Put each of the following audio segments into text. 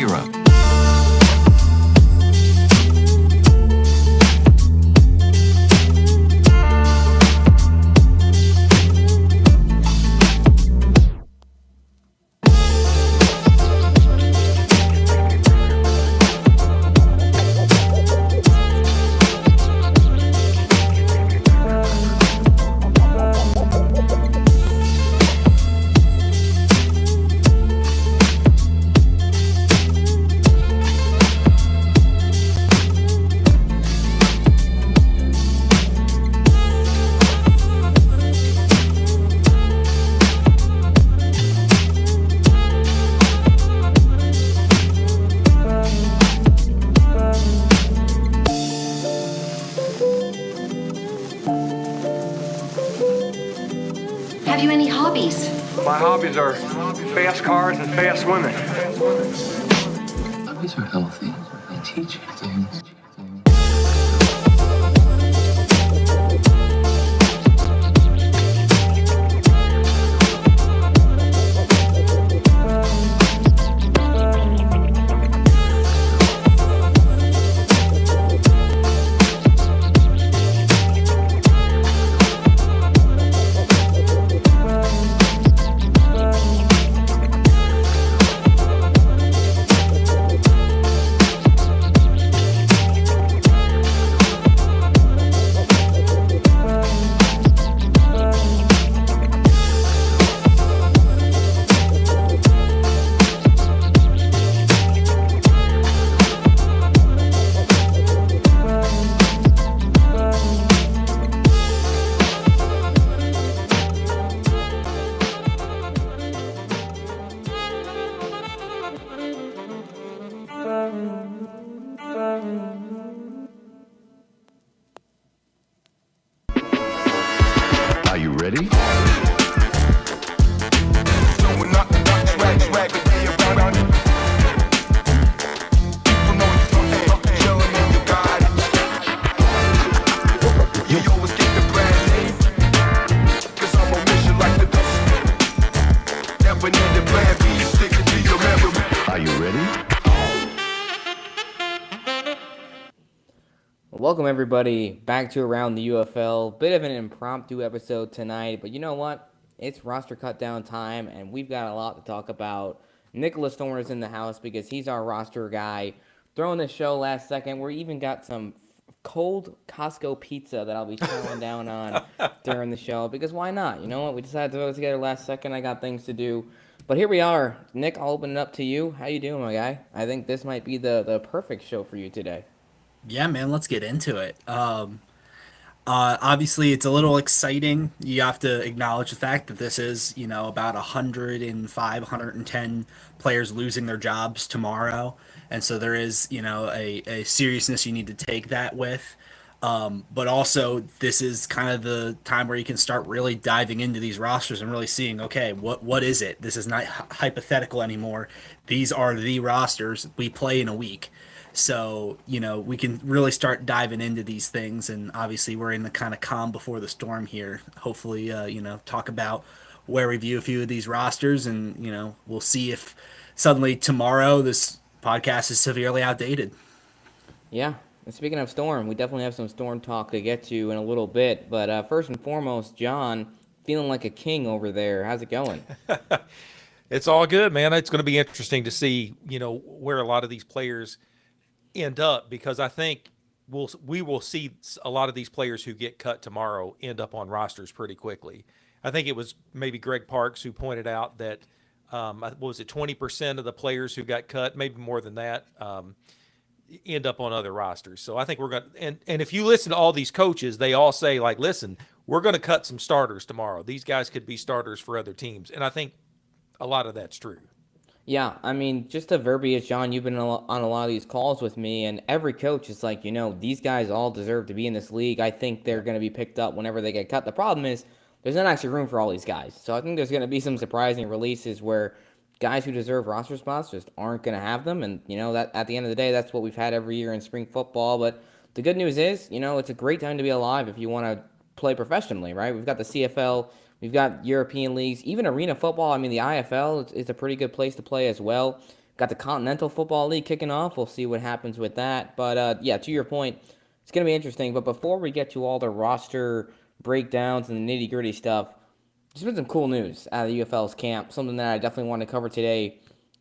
hero. Have you any hobbies? My hobbies are fast cars and fast women. Hobbies are healthy. They teach you things. Are you ready? Are you ready? Welcome everybody back to Around the UFL. Bit of an impromptu episode tonight, but you know what? It's roster cut down time, and we've got a lot to talk about. Nicholas Thorne is in the house because he's our roster guy. Throwing the show last second. We even got some cold Costco pizza that I'll be chowing down on during the show because why not? You know what? We decided to throw it together last second. I got things to do. But here we are. Nick, I'll open it up to you. How you doing, my guy? I think this might be the perfect show for you today. Yeah, man, let's get into it. Obviously, it's a little exciting. You have to acknowledge the fact that this is, about 105, 110 players losing their jobs tomorrow. And so there is, a seriousness you need to take that with. But also, this is kind of the time where you can start really diving into these rosters and really seeing, okay, what is it? This is not hypothetical anymore. These are the rosters we play in a week. So, we can really start diving into these things. And obviously, we're in the kind of calm before the storm here. Hopefully, talk about where we view a few of these rosters. And, we'll see if suddenly tomorrow this podcast is severely outdated. Yeah. And speaking of Storm, we definitely have some Storm talk to get to in a little bit. But first and foremost, John, feeling like a king over there. How's it going? It's all good, man. It's going to be interesting to see, where a lot of these players end up, because I think we will see a lot of these players who get cut tomorrow end up on rosters pretty quickly. I think it was maybe Greg Parks who pointed out that, what was it, 20% of the players who got cut, maybe more than that, end up on other rosters. So I think we're going to, and if you listen to all these coaches, they all say, like, listen, we're going to cut some starters tomorrow. These guys could be starters for other teams. And I think a lot of that's true. Yeah, I mean, just the verbiage, John, you've been on a lot of these calls with me, and every coach is like, these guys all deserve to be in this league. I think they're going to be picked up whenever they get cut. The problem is there's not actually room for all these guys. So I think there's going to be some surprising releases where guys who deserve roster spots just aren't going to have them. And, that at the end of the day, that's what we've had every year in spring football. But the good news is, it's a great time to be alive if you want to play professionally, right? We've got the CFL. We've got European leagues, even arena football. I mean, the IFL is a pretty good place to play as well. Got the Continental Football League kicking off. We'll see what happens with that. But yeah, to your point, it's going to be interesting. But before we get to all the roster breakdowns and the nitty-gritty stuff, there's been some cool news out of the UFL's camp, something that I definitely want to cover today.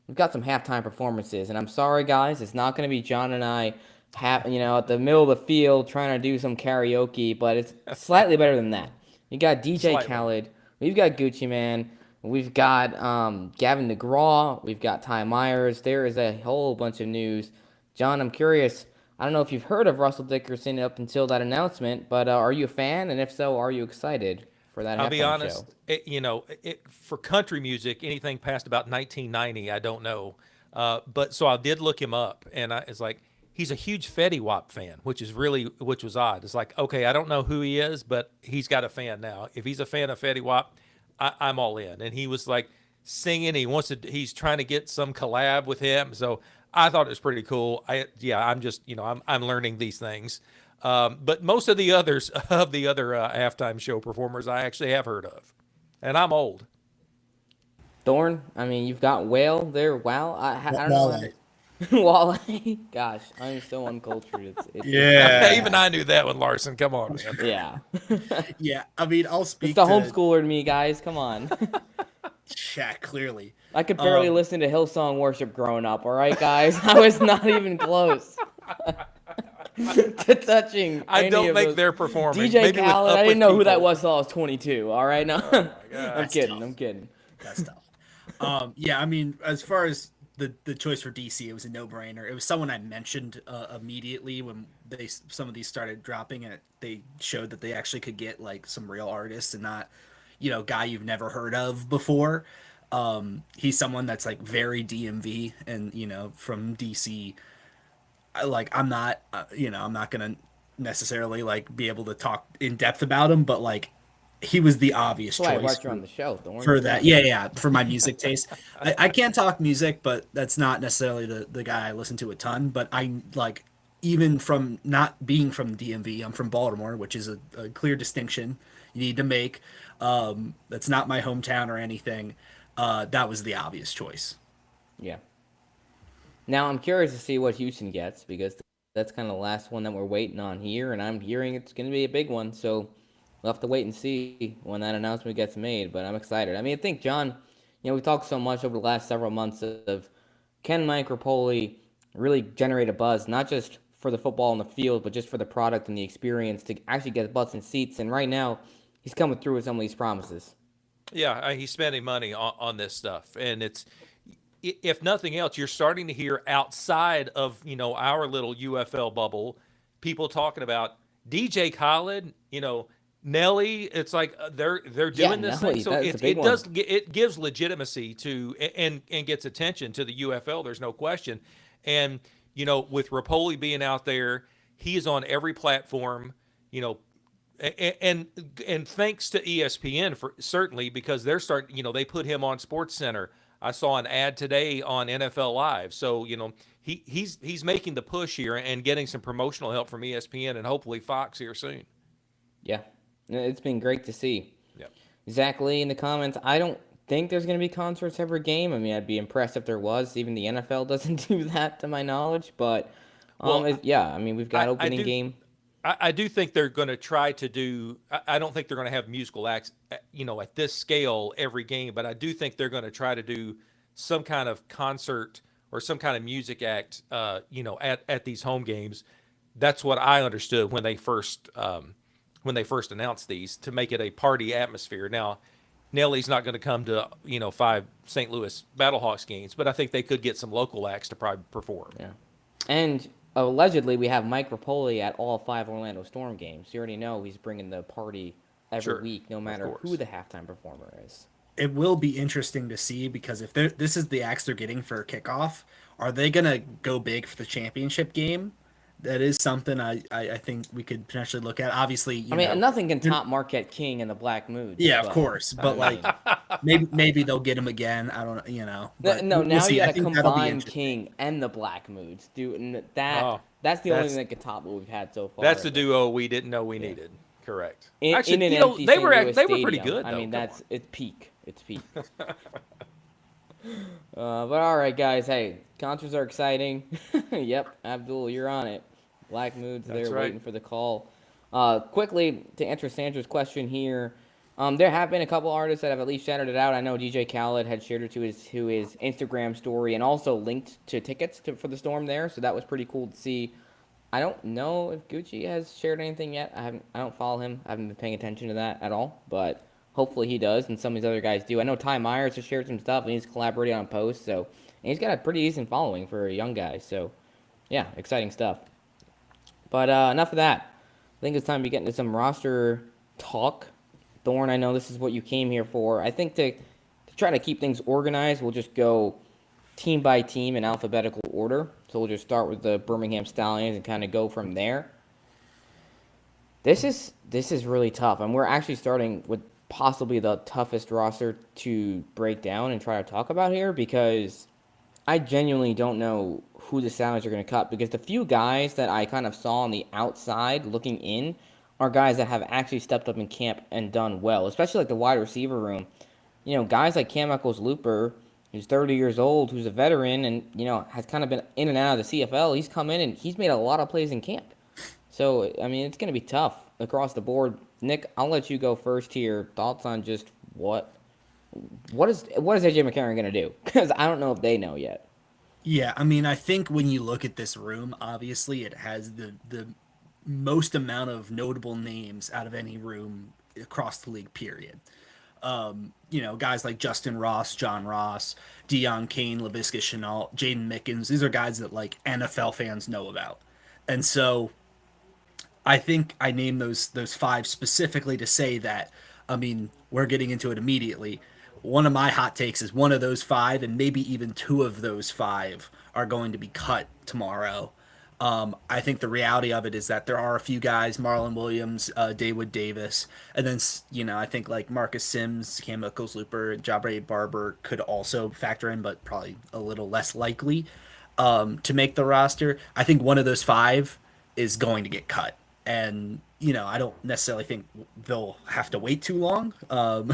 We've got some halftime performances, and I'm sorry, guys, it's not going to be John and I, at the middle of the field trying to do some karaoke, but it's slightly better than that. You got DJ Khaled, we've got Gucci Man, we've got Gavin DeGraw, we've got Ty Myers. There is a whole bunch of news. John, I'm curious. I don't know if you've heard of Russell Dickerson up until that announcement, but are you a fan? And if so, are you excited for that halftime show? I'll be honest, for country music, anything past about 1990, I don't know. But so I did look him up, and it's like he's a huge Fetty Wap fan, which was odd. It's like, okay, I don't know who he is, but he's got a fan now. If he's a fan of Fetty Wap, I'm all in. And he was like singing. He's trying to get some collab with him. So I thought it was pretty cool. I'm just, I'm learning these things. But most of the other halftime show performers I actually have heard of, and I'm old. Thorn, I mean, you've got Whale there. Wow, I don't know. Wale, gosh, I'm so uncultured. Yeah, even I knew that one, Larson. Come on, man. Yeah. Yeah, I mean, I'll speak. It's the homeschooler to me, guys. Come on. Yeah, clearly. I could barely listen to Hillsong Worship growing up. All right, guys, I was not even close to touching. I don't think they're performing. DJ Khaled, I didn't know who that was until I was 22. All right, no, I'm kidding. That's tough. Yeah, I mean, as far as the choice for DC, it was a no-brainer. It was someone I mentioned immediately when some of these started dropping, and they showed that they actually could get like some real artists and not, guy you've never heard of before. He's someone that's like very DMV and from DC. I'm not I'm not gonna necessarily like be able to talk in depth about him, but like he was the obvious choice. I brought you on the show, for that. Yeah, for my music taste. I can't talk music, but that's not necessarily the guy I listen to a ton. But I like, even from not being from DMV, I'm from Baltimore, which is a clear distinction you need to make. That's not my hometown or anything. That was the obvious choice. Yeah. Now I'm curious to see what Houston gets, because that's kind of the last one that we're waiting on here, and I'm hearing it's going to be a big one. So we'll have to wait and see when that announcement gets made, but I'm excited. I mean, I think, John, we talked so much over the last several months of can Mike Rapoli really generate a buzz, not just for the football on the field, but just for the product and the experience to actually get butts in seats. And right now, he's coming through with some of these promises. Yeah, he's spending money on this stuff. And it's, if nothing else, you're starting to hear outside of, our little UFL bubble, people talking about DJ Khaled, Nelly. It's like they're doing this Nelly, thing, so it gives legitimacy to and gets attention to the UFL. There's no question. And with Rapoli being out there, he is on every platform. And thanks to ESPN for certainly, because they're starting. They put him on SportsCenter. I saw an ad today on NFL Live. So he's making the push here and getting some promotional help from ESPN and hopefully Fox here soon. Yeah. It's been great to see. Yep. Zach Lee in the comments, I don't think there's going to be concerts every game. I mean, I'd be impressed if there was. Even the NFL doesn't do that, to my knowledge. But, we've got opening game. I do think they're going to try to do – I don't think they're going to have musical acts, at this scale every game. But I do think they're going to try to do some kind of concert or some kind of music act, at these home games. That's what I understood when they first announced these, to make it a party atmosphere. Now, Nelly's not going to come to, 5 St. Louis Battlehawks games, but I think they could get some local acts to probably perform. Yeah. And allegedly we have Mike Rapoli at all 5 Orlando Storm games. You already know he's bringing the party every week, no matter who the halftime performer is. It will be interesting to see, because if this is the acts they're getting for kickoff, are they going to go big for the championship game? That is something I think we could potentially look at. Obviously, nothing can top Marquette King and the Black Mood. Yeah, of course. But maybe they'll get him again. I don't. But now you got to combine King and the Black Moods, dude. And that's the only thing that could top what we've had so far. That's the duo we didn't know we needed. Correct. Actually, they were pretty good. I mean, it's peak. It's peak. But all right, guys. Hey, concerts are exciting. Yep, Abdul, you're on it. Black Mood's That's there right. waiting for the call. Quickly to answer Sandra's question here, there have been a couple artists that have at least shouted it out. I know DJ Khaled had shared it to his Instagram story and also linked to tickets for the Storm there, so that was pretty cool to see. I don't know if Gucci has shared anything yet. I don't follow him. I haven't been paying attention to that at all, but hopefully he does, and some of these other guys do. I know Ty Myers has shared some stuff, and he's collaborating on posts, so and he's got a pretty decent following for a young guy. So, yeah, exciting stuff. But enough of that. I think it's time to get into some roster talk. Thorne, I know this is what you came here for. I think to try to keep things organized, we'll just go team by team in alphabetical order. So we'll just start with the Birmingham Stallions and kind of go from there. This is really tough, and we're actually starting with possibly the toughest roster to break down and try to talk about here because I genuinely don't know who the Stallions are going to cut because the few guys that I kind of saw on the outside looking in are guys that have actually stepped up in camp and done well, especially like the wide receiver room. Guys like Cam Eccles-Looper, who's 30 years old, who's a veteran and, has kind of been in and out of the CFL. He's come in and he's made a lot of plays in camp. So, I mean, it's going to be tough across the board. Nick, I'll let you go first here. Thoughts on just what is AJ McCarron going to do? Because I don't know if they know yet. Yeah, I mean, I think when you look at this room, obviously it has the most amount of notable names out of any room across the league, period. Guys like Justin Ross, John Ross, Deion Kane, Laviska Chenault, Jaden Mickens, these are guys that like NFL fans know about. And so I think I named those five specifically to say that. I mean, we're getting into it immediately. One of my hot takes is one of those five, and maybe even two of those five, are going to be cut tomorrow. I think the reality of it is that there are a few guys, Marlon Williams, David Davis, and then I think like Marcus Sims, Cam Eccles-Looper, Jabre Barber could also factor in, but probably a little less likely to make the roster. I think one of those five is going to get cut, and I don't necessarily think they'll have to wait too long. We'll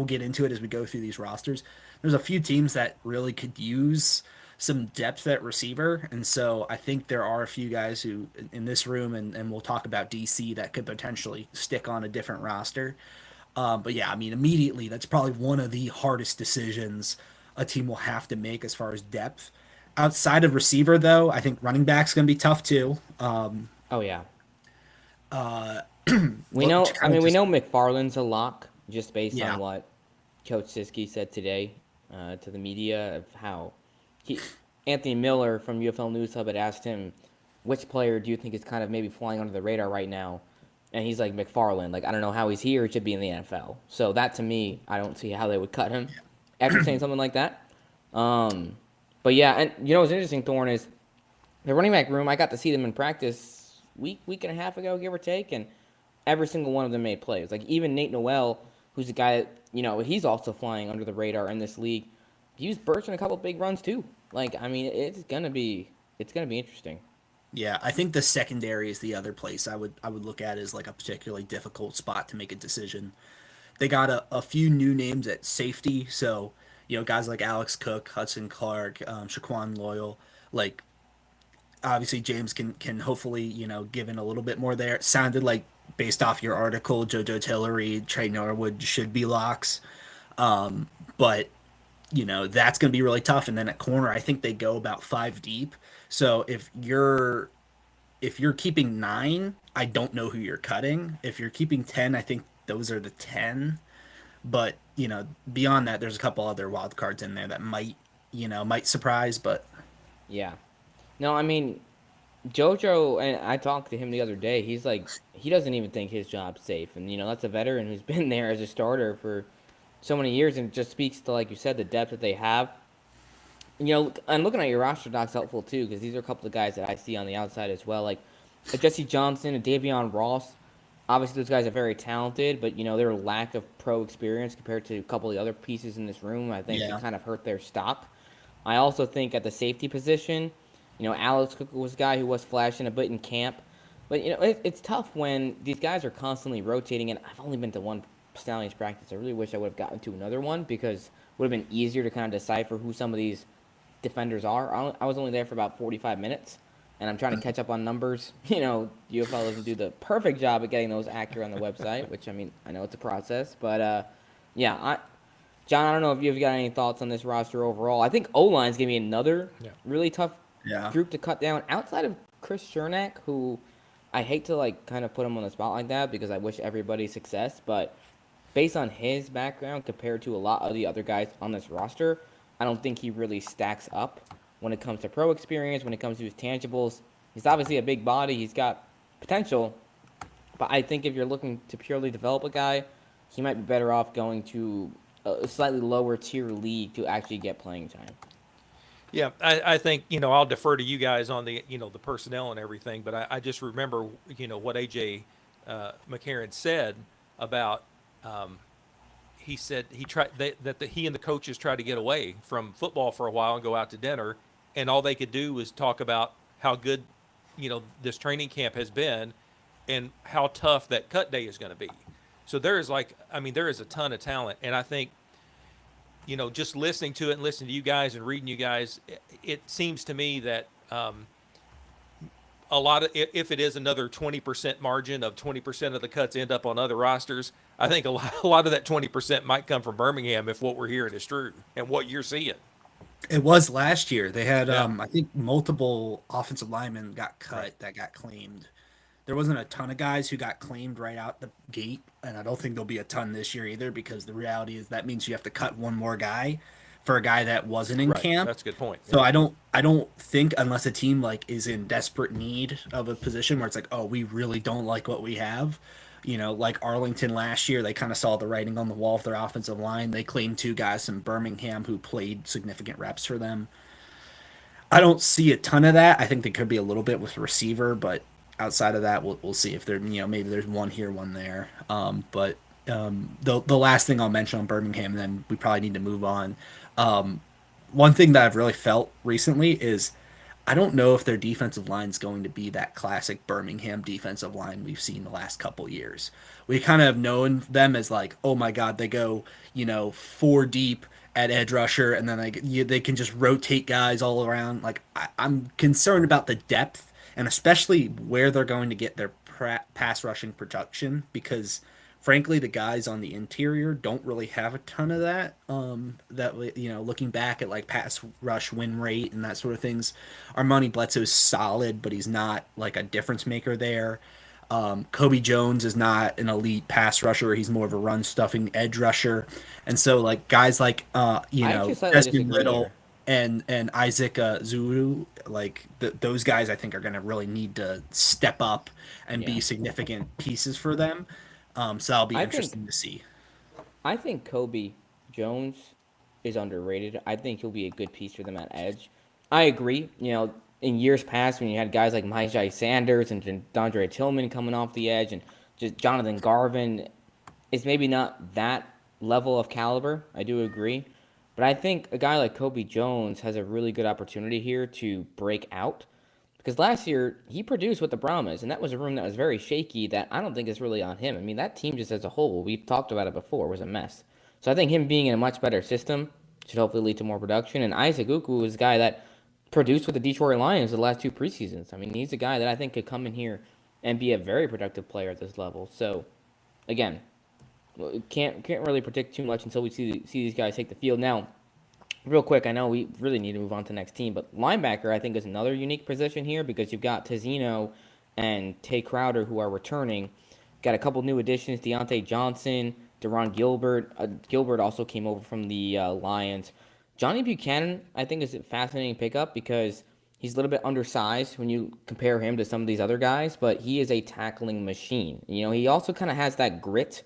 get into it as we go through these rosters. There's a few teams that really could use some depth at receiver, and so I think there are a few guys who in this room, and we'll talk about DC, that could potentially stick on a different roster. But yeah, I mean, immediately that's probably one of the hardest decisions a team will have to make as far as depth. Outside of receiver, though, I think running back's going to be tough too. Oh yeah, we Look, know. I kind of mean, we just know McFarland's a lock just based yeah, on what Coach Siski said today to the media of how he Anthony Miller from UFL News Hub had asked him which player do you think is kind of maybe flying under the radar right now, and he's like McFarland. Like I don't know how he's here. He should be in the NFL. So that to me, I don't see how they would cut him after saying something like that. But yeah, and what's interesting, Thorne, is the running back room. I got to see them in practice week and a half ago, give or take, and every single one of them made plays. Like even Nate Noel, who's a guy that, he's also flying under the radar in this league. He was bursting a couple big runs too. Like I mean, it's gonna be interesting. yeah. I think the secondary is the other place I would look at as like a particularly difficult spot to make a decision. They got a few new names at safety, so guys like Alex Cook, Hudson Clark, Shaquan Loyal, like obviously James can hopefully give in a little bit more there. It sounded like based off your article, JoJo Tillery, Trey Norwood should be locks, but that's going to be really tough. And then at corner, I think they go about five deep. So if you're keeping nine, I don't know who you're cutting. If you're keeping 10, I think those are the 10. But beyond that, there's a couple other wild cards in there that might surprise. But Yeah. No, I mean, JoJo, and I talked to him the other day. He's like, he doesn't even think his job's safe, and that's a veteran who's been there as a starter for so many years, and it just speaks to, like you said, the depth that they have. And looking at your roster docs helpful too, because these are a couple of guys that I see on the outside as well, like Jesse Johnson and Davion Ross. Obviously, those guys are very talented, but their lack of pro experience compared to a couple of the other pieces in this room, I think, yeah, can kind of hurt their stock. I also think at the safety position, Alex Cook was a guy who was flashing a bit in camp, but it's tough when these guys are constantly rotating, and I've only been to one Stallions practice. I really wish I would have gotten to another one because it would have been easier to kind of decipher who some of these defenders are. I was only there for about 45 minutes, and I'm trying to catch up on numbers. UFL doesn't do the perfect job at getting those accurate on the website, which, I know it's a process. But, yeah, John, I don't know if you've got any thoughts on this roster overall. I think O-line's going to be another really tough group to cut down outside of Chris Chernak, who I hate to, kind of put him on the spot like that because I wish everybody success, but based on his background compared to a lot of the other guys on this roster, I don't think he really stacks up when it comes to pro experience, when it comes to his tangibles. He's obviously a big body. He's got potential. But I think if you're looking to purely develop a guy, he might be better off going to a slightly lower tier league to actually get playing time. Yeah, I think, I'll defer to you guys on the, the personnel and everything, but I just remember, what AJ McCarron said about he said he and the coaches tried to get away from football for a while and go out to dinner, and all they could do was talk about how good, this training camp has been and how tough that cut day is going to be. So there is there is a ton of talent, and I think, just listening to it and listening to you guys and reading you guys, it seems to me that a lot of, if it is another 20% margin of 20% of the cuts end up on other rosters, I think a lot of that 20% might come from Birmingham if what we're hearing is true and what you're seeing. It was last year. They had, I think, multiple offensive linemen got cut that got claimed. There wasn't a ton of guys who got claimed right out the gate, and I don't think there'll be a ton this year either because the reality is that means you have to cut one more guy for a guy that wasn't in camp. That's a good point. So I don't think unless a team is in desperate need of a position where it's oh, we really don't like what we have, like Arlington last year, they kind of saw the writing on the wall of their offensive line. They claimed 2 guys from Birmingham who played significant reps for them. I don't see a ton of that. I think there could be a little bit with receiver, but outside of that, we'll see if there, maybe there's one here, one there. But the last thing I'll mention on Birmingham, and then we probably need to move on. One thing that I've really felt recently is I don't know if their defensive line is going to be that classic Birmingham defensive line we've seen the last couple years. We kind of have known them as oh my God, they go, 4 deep at edge rusher, and then they can just rotate guys all around. I'm concerned about the depth and especially where they're going to get their pass rushing production because frankly, the guys on the interior don't really have a ton of that. Looking back at pass rush win rate and that sort of things, Armani Bledsoe's solid, but he's not a difference maker there. Kobe Jones is not an elite pass rusher. He's more of a run stuffing edge rusher. And so guys Desmond Riddle and Isaac Zulu, those guys I think are going to really need to step up and be significant pieces for them. So that'll be interesting to see. I think Kobe Jones is underrated. I think he'll be a good piece for them at edge. I agree. In years past when you had guys like Myjai Sanders and Dondre Tillman coming off the edge and just Jonathan Garvin, it's maybe not that level of caliber. I do agree. But I think a guy like Kobe Jones has a really good opportunity here to break out. Because last year, he produced with the Brahmas, and that was a room that was very shaky that I don't think is really on him. That team just as a whole, we've talked about it before, was a mess. So I think him being in a much better system should hopefully lead to more production. And Isaac Uku is a guy that produced with the Detroit Lions the last 2 preseasons. He's a guy that I think could come in here and be a very productive player at this level. So, again, can't really predict too much until we see these guys take the field. Now, real quick, I know we really need to move on to the next team, but linebacker I think is another unique position here because you've got Tizino and Tay Crowder who are returning. Got a couple new additions, Deontay Johnson, Deron Gilbert. Gilbert also came over from the Lions. Johnny Buchanan I think is a fascinating pickup because he's a little bit undersized when you compare him to some of these other guys, but he is a tackling machine. He also kind of has that grit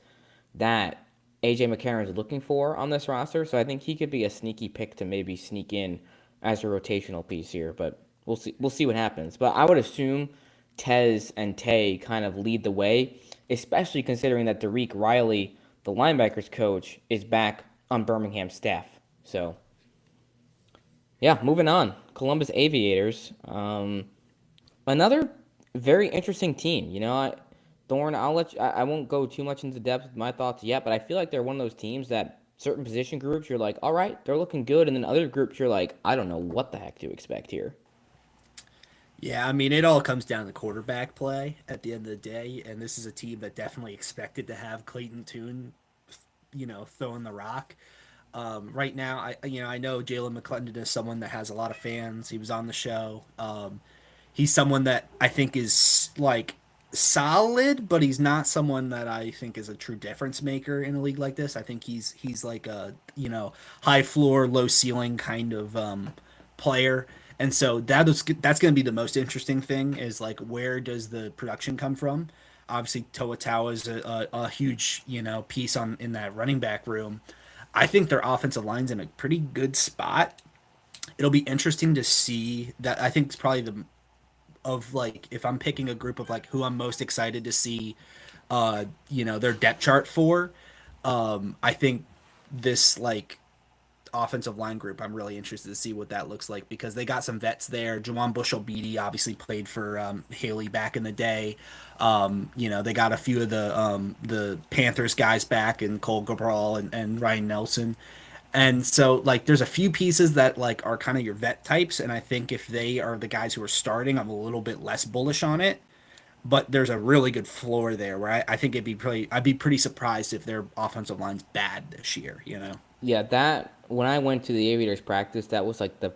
that AJ McCarron is looking for on this roster, so I think he could be a sneaky pick to maybe sneak in as a rotational piece here, but we'll see what happens. But I would assume Tez and Tay kind of lead the way, especially considering that Derek Riley, the linebackers coach, is back on Birmingham staff. So, yeah, moving on. Columbus Aviators, another very interesting team. Thorne, I'll let you, I won't go too much into depth with my thoughts yet, but I feel like they're one of those teams that certain position groups you're like, all right, they're looking good, and then other groups you're like, I don't know what the heck to expect here. Yeah, I mean, it all comes down to quarterback play at the end of the day, and this is a team that definitely expected to have Clayton Tune, throwing the rock. Right now, I know Jalen McClendon is someone that has a lot of fans. He was on the show. He's someone that I think is like solid, but he's not someone that I think is a true difference maker in a league like this. I think he's like a high floor, low ceiling kind of player. And so that's going to be the most interesting thing is like where does the production come from? Obviously, Toa is a huge piece on in that running back room. I think their offensive line's in a pretty good spot. It'll be interesting to see that. I think it's probably the of like if I'm picking a group of like who I'm most excited to see their depth chart for, I think this like offensive line group I'm really interested to see what that looks like because they got some vets there. Jawan Bushell Beatty obviously played for Haley back in the day. They got a few of the Panthers guys back and Cole Cabral and Ryan Nelson. And so like there's a few pieces that like are kind of your vet types, and I think if they are the guys who are starting, I'm a little bit less bullish on it. But there's a really good floor there where I think I'd be pretty surprised if their offensive line's bad this year. Yeah, that when I went to the Aviators practice, that was like the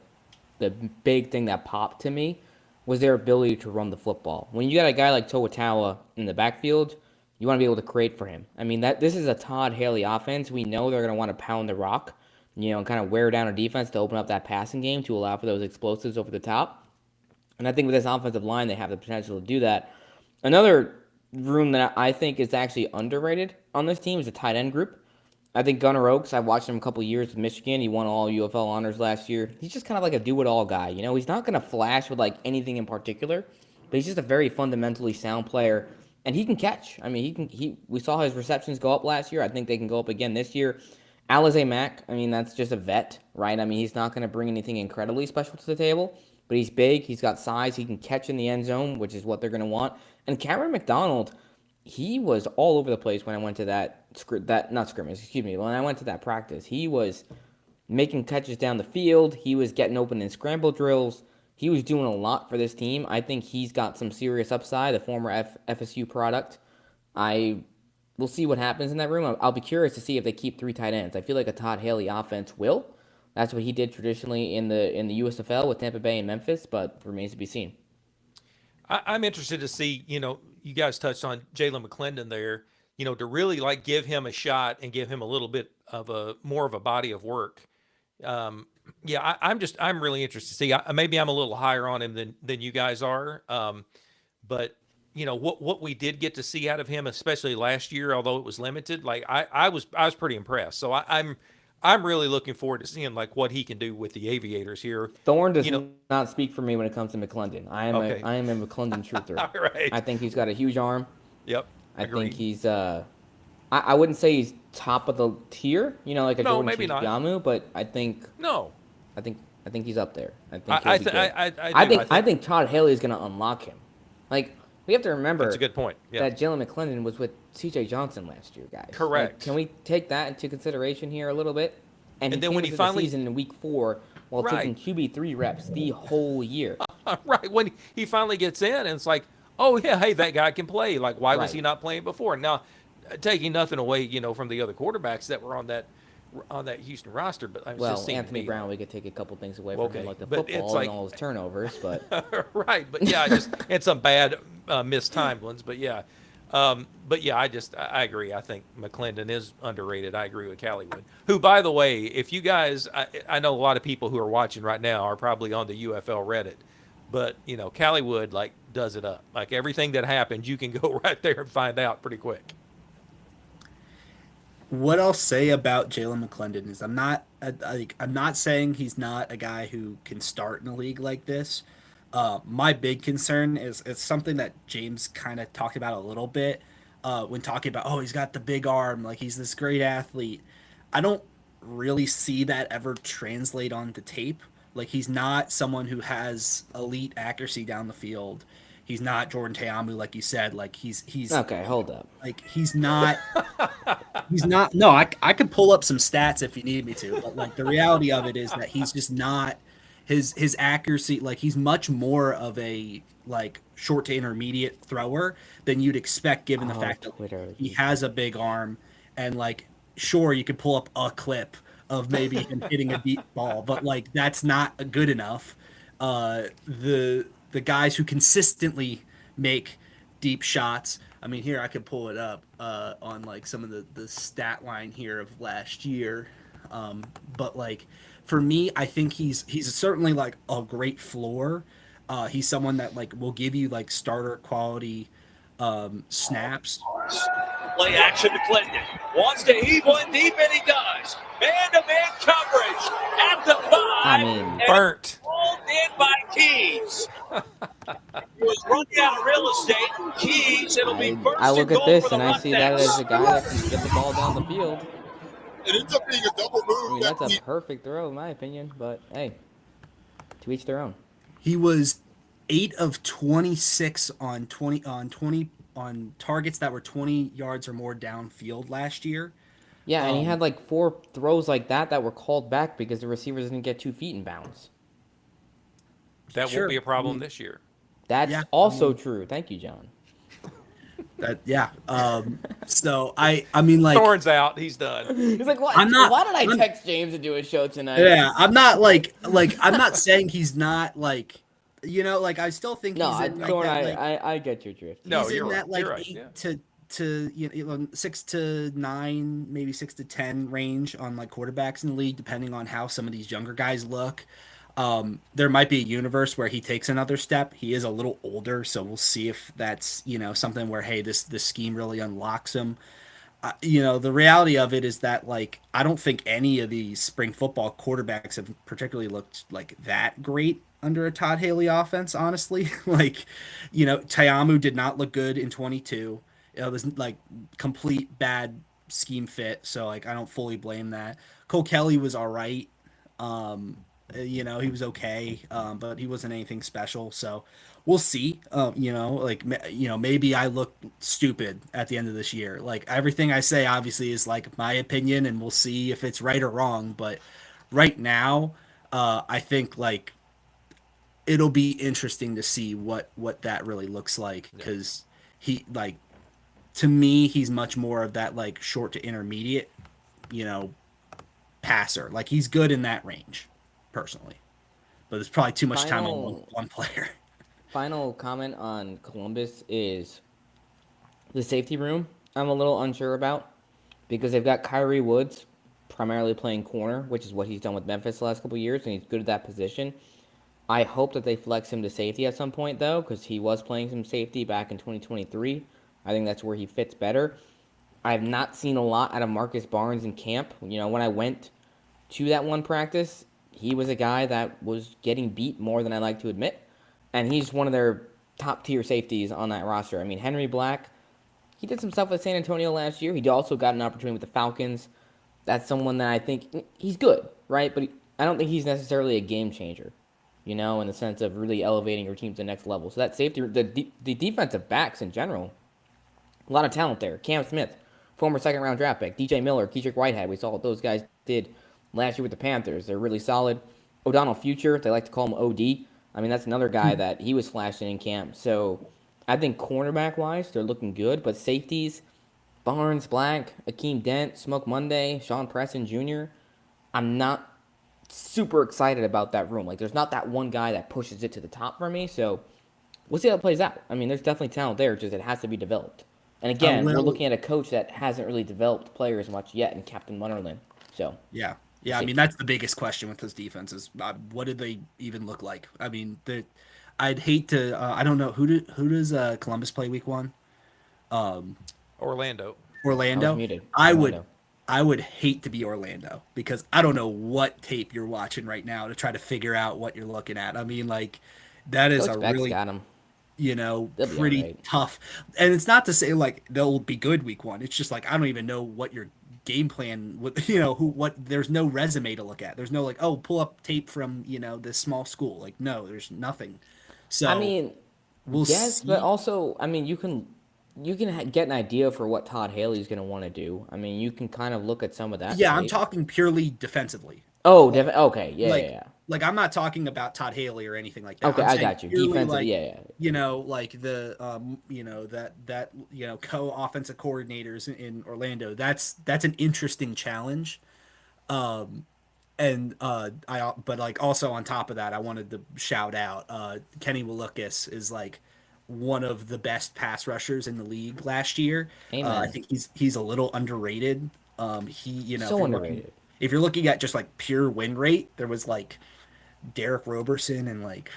big thing that popped to me was their ability to run the football. When you got a guy like Toa in the backfield, you want to be able to create for him. I mean, that this is a Todd Haley offense. We know they're going to want to pound the rock, and kind of wear down a defense to open up that passing game to allow for those explosives over the top. And I think with this offensive line, they have the potential to do that. Another room that I think is actually underrated on this team is the tight end group. I think Gunnar Oaks, I've watched him a couple years with Michigan. He won all UFL honors last year. He's just kind of like a do-it-all guy. He's not going to flash with like anything in particular, but he's just a very fundamentally sound player, and he can catch. I mean, we saw his receptions go up last year. I think they can go up again this year. Alize Mack, I mean, that's just a vet, right? I mean, he's not going to bring anything incredibly special to the table, but he's big. He's got size. He can catch in the end zone, which is what they're going to want. And Cameron McDonald, he was all over the place when I went to not scrimmage, excuse me, when I went to that practice. He was making catches down the field. He was getting open in scramble drills. He was doing a lot for this team. I think he's got some serious upside, the former FSU product. We'll see what happens in that room. I'll be curious to see if they keep 3 tight ends. I feel like a Todd Haley offense will. That's what he did traditionally in the USFL with Tampa Bay and Memphis, but remains to be seen. I'm interested to see, you guys touched on Jalen McClendon there, to really like give him a shot and give him a little bit of more of a body of work. I'm really interested to see. Maybe I'm a little higher on him than you guys are. But what we did get to see out of him, especially last year, although it was limited, like I was pretty impressed. So I'm really looking forward to seeing like what he can do with the Aviators here. Thorne does not speak for me when it comes to McClendon. I am a McClendon truther. All right. I think he's got a huge arm. Yep. I think he's I wouldn't say he's top of the tier, like a Jordan Chiyamu, but I think he's up there. I think Todd Haley is going to unlock him. Like we have to remember that's a good point. Yeah. That Jalen McClendon was with C.J. Johnson last year, guys. Correct. Like, can we take that into consideration here a little bit? And then when he finally the season in week 4 while taking QB3 reps the whole year. Right. When he finally gets in and it's like, oh yeah, hey, that guy can play. Like why was he not playing before? Now, taking nothing away, from the other quarterbacks that were on that Houston roster, but I was just seeing Anthony Brown, we could take a couple things away from him, like the football and all his turnovers, but right. But yeah, and some bad mistimed ones. But yeah, I agree. I think McClendon is underrated. I agree with Khaled, who, by the way, if you guys, I know a lot of people who are watching right now are probably on the UFL Reddit, but Khaled like does it up. Like everything that happens, you can go right there and find out pretty quick. What I'll say about Jalen McClendon is I'm not saying he's not a guy who can start in a league like this. My big concern is it's something that James kind of talked about a little bit when talking about, he's got the big arm, like he's this great athlete. I don't really see that ever translate onto tape. Like he's not someone who has elite accuracy down the field. He's not Jordan Teamu, like you said. Like he's Okay, hold up. like he's not. He's not. No, I could pull up some stats if you need me to, but like the reality of it is that he's just not his accuracy. Like he's much more of a like short to intermediate thrower than you'd expect, given the fact that he has a big arm, and like sure you could pull up a clip of maybe him hitting a deep ball, but like that's not good enough. The guys who consistently make deep shots. I mean, here I could pull it up on like some of the stat line here of last year, but like for me, I think he's certainly like a great floor. He's someone that like will give you like starter quality snaps. Play action to Clinton. Wants to heave one deep, and he does. Man-to-man coverage at the 5. I mean, burnt. Pulled in by Keys. He was running out of real estate. Keys, it'll be first I look and at goal this for the and I see that Roughnecks. as a guy that can get the ball down the field. It ends up being a double move. I mean, that's a perfect throw in my opinion, but hey, to each their own. He was 8 of 26 on targets that were 20 yards or more downfield last year. Yeah, and he had like 4 throws like that were called back because the receivers didn't get 2 feet in bounds. That Sure. won't be a problem this year. That's also true. Thank you, John. So I mean like Thorn's out. He's done. He's like, what? I'm not- Why did I text James to do a show tonight? yeah, I'm not like I'm not saying he's not like like I still think No, he's in like Thorne, that, like, I get your drift. No, he's you're in right. that like You're right. 8 Yeah. to 6 to 9, maybe 6 to 10 range on like quarterbacks in the league, depending on how some of these younger guys look. There might be a universe where he takes another step. He is a little older, so we'll see if that's something where hey, this scheme really unlocks him. The reality of it is that like I don't think any of these spring football quarterbacks have particularly looked like that great under a Todd Haley offense, honestly. Like, Tayamu did not look good in 22. It was like complete bad scheme fit, so like I don't fully blame that. Cole Kelly was all right. He was okay, but he wasn't anything special. So we'll see. Maybe I look stupid at the end of this year. Like everything I say, obviously, is like my opinion, and we'll see if it's right or wrong. But right now, I think like it'll be interesting to see what that really looks like because he like to me he's much more of that like short to intermediate, passer. Like he's good in that range. Personally, but there's probably too much time on one player. Final comment on Columbus is the safety room. I'm a little unsure about because they've got Kyrie Woods primarily playing corner, which is what he's done with Memphis the last couple of years, and he's good at that position. I hope that they flex him to safety at some point, though, because he was playing some safety back in 2023. I think that's where he fits better. I have not seen a lot out of Marcus Barnes in camp. When I went to that one practice, he was a guy that was getting beat more than I like to admit, and he's one of their top-tier safeties on that roster. I mean, Henry Black, he did some stuff with San Antonio last year. He also got an opportunity with the Falcons. That's someone that I think he's good, right? But I don't think he's necessarily a game changer, in the sense of really elevating your team to the next level. So that safety, the defensive backs in general, a lot of talent there. Cam Smith, former second-round draft pick. DJ Miller, Kedrick Whitehead. We saw what those guys did last year with the Panthers. They're really solid. O'Donnell Future, they like to call him OD. I mean, that's another guy that he was flashing in camp. So I think cornerback-wise, they're looking good. But safeties, Barnes, Black, Akeem Dent, Smoke Monday, Sean Preston Jr., I'm not super excited about that room. Like, there's not that one guy that pushes it to the top for me. So we'll see how it plays out. I mean, there's definitely talent there, just it has to be developed. And again, we're looking at a coach that hasn't really developed players much yet in Captain Munnerlyn. So Yeah, I mean, that's the biggest question with this defense is what did they even look like? I mean, I'd hate to I don't know, who does Columbus play week 1? Orlando. Orlando? I was muted. I would hate to be Orlando because I don't know what tape you're watching right now to try to figure out what you're looking at. I mean, like, that is Coach a Beck's really, got him. pretty alright. tough. And it's not to say, like, they'll be good week 1. It's just, like, I don't even know what your game plan with, there's no resume to look at. There's no, like, oh, pull up tape from, this small school. Like, no, there's nothing. So I mean, We'll Yes, see. but also, I mean, you can get an idea for what Todd Haley's going to want to do. I mean, you can kind of look at some of that Yeah, I'm tape. talking purely defensively. Oh, Like, okay, yeah, yeah, like, yeah. I'm not talking about Todd Haley or anything like that. Okay, I'm I saying got you. purely Defensive, like, yeah, yeah. like the that co-offensive coordinators in Orlando. That's an interesting challenge. And but like also on top of that, I wanted to shout out Kenny Walukas is like one of the best pass rushers in the league last year. I Amen. think he's a little underrated. He So underrated. if you're looking at just like pure win rate, there was like Derek Roberson and like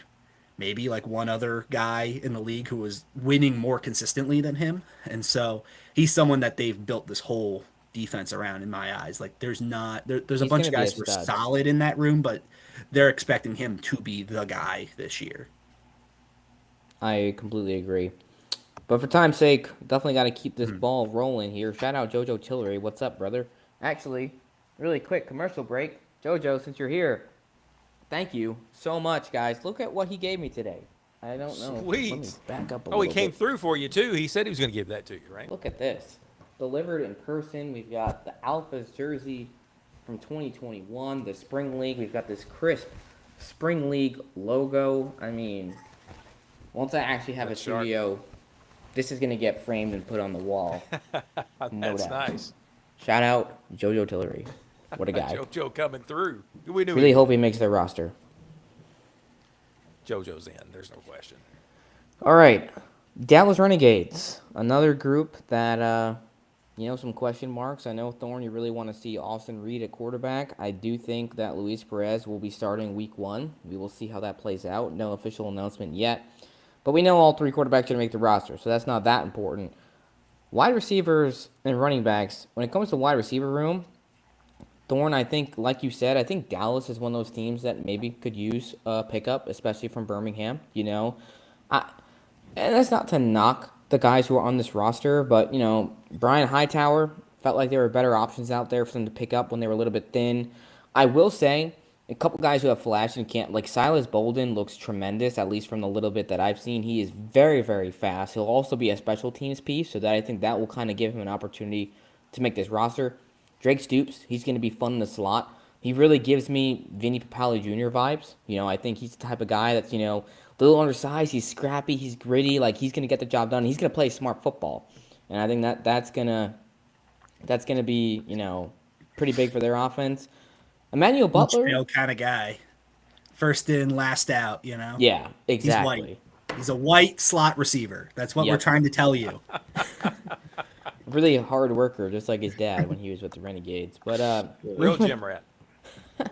maybe like one other guy in the league who was winning more consistently than him. And so he's someone that they've built this whole defense around in my eyes. Like there's a He's bunch going of to be a guys who are stud. solid in that room, but they're expecting him to be the guy this year. I completely agree. But for time's sake, definitely got to keep this ball rolling here. Shout out JoJo Tillery. What's up, brother? Actually, really quick commercial break. JoJo, since you're here, thank you so much, guys. Look at what he gave me today. I don't know. Sweet. Let me back up a Oh, he little came bit. through for you too. He said he was going to give that to you, right? Look at this. Delivered in person. We've got the Alphas jersey from 2021, the Spring League. We've got this crisp Spring League logo. I mean, once I actually have That's a sharp. studio, this is going to get framed and put on the wall. No That's doubt. nice. Shout out JoJo Tillery. What a guy. JoJo coming through. We knew Really he hope he makes the roster. JoJo's in. There's no question. All right. Dallas Renegades. Another group that, some question marks. I know, Thorne, you really want to see Austin Reed at quarterback. I do think that Luis Perez will be starting week 1. We will see how that plays out. No official announcement yet. But we know all 3 quarterbacks are going to make the roster, so that's not that important. Wide receivers and running backs, when it comes to wide receiver room, Thorne, I think, like you said, I think Dallas is one of those teams that maybe could use a pickup, especially from Birmingham, And that's not to knock the guys who are on this roster, but, Brian Hightower felt like there were better options out there for them to pick up when they were a little bit thin. I will say, a couple guys who have flashed and can't, like Silas Bolden looks tremendous, at least from the little bit that I've seen. He is very, very fast. He'll also be a special teams piece, so that I think that will kind of give him an opportunity to make this roster. Drake Stoops, he's going to be fun in the slot. He really gives me Vinny Papale Jr. vibes. I think he's the type of guy that's, a little undersized. He's scrappy. He's gritty. Like, he's going to get the job done. He's going to play smart football. And I think that's going to be, pretty big for their offense. Emmanuel Butler. Kind of guy. First in, last out, Yeah, exactly. He's a white slot receiver. That's what we're trying to tell you. Really a hard worker, just like his dad when he was with the Renegades. But Real gym rat.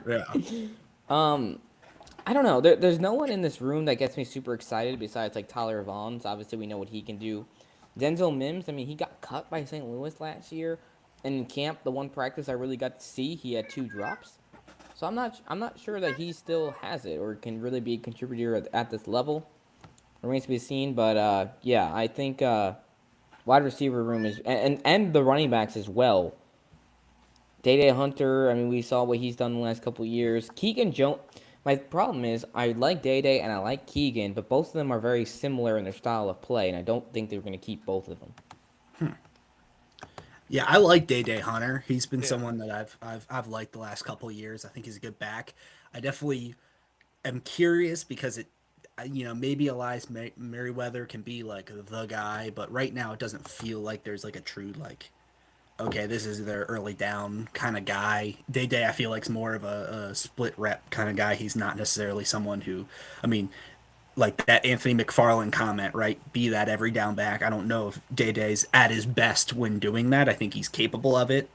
Yeah. I don't know. There's no one in this room that gets me super excited besides like Tyler Vaughns. Obviously, we know what he can do. Denzel Mims. I mean, he got cut by St. Louis last year, and in camp, the one practice I really got to see, he had 2 drops. So I'm not sure that he still has it or can really be a contributor at this level. Remains to be seen. But I think wide receiver room is and the running backs as well. Day Hunter, I mean, we saw what he's done in the last couple of years. Keegan Jones. My problem is I like Day and I like Keegan, but both of them are very similar in their style of play, and I don't think they're going to keep both of them. Yeah, I like Day Hunter. He's been someone that I've liked the last couple of years. I think he's a good back. I definitely am curious because maybe Elias Merriweather can be like the guy, but right now it doesn't feel like there's like a true like, okay, this is their early down kind of guy. Day I feel like is more of a split rep kind of guy. He's not necessarily someone who, I mean, like that Anthony McFarland comment, right? Be that every down back. I don't know if Day's at his best when doing that. I think he's capable of it.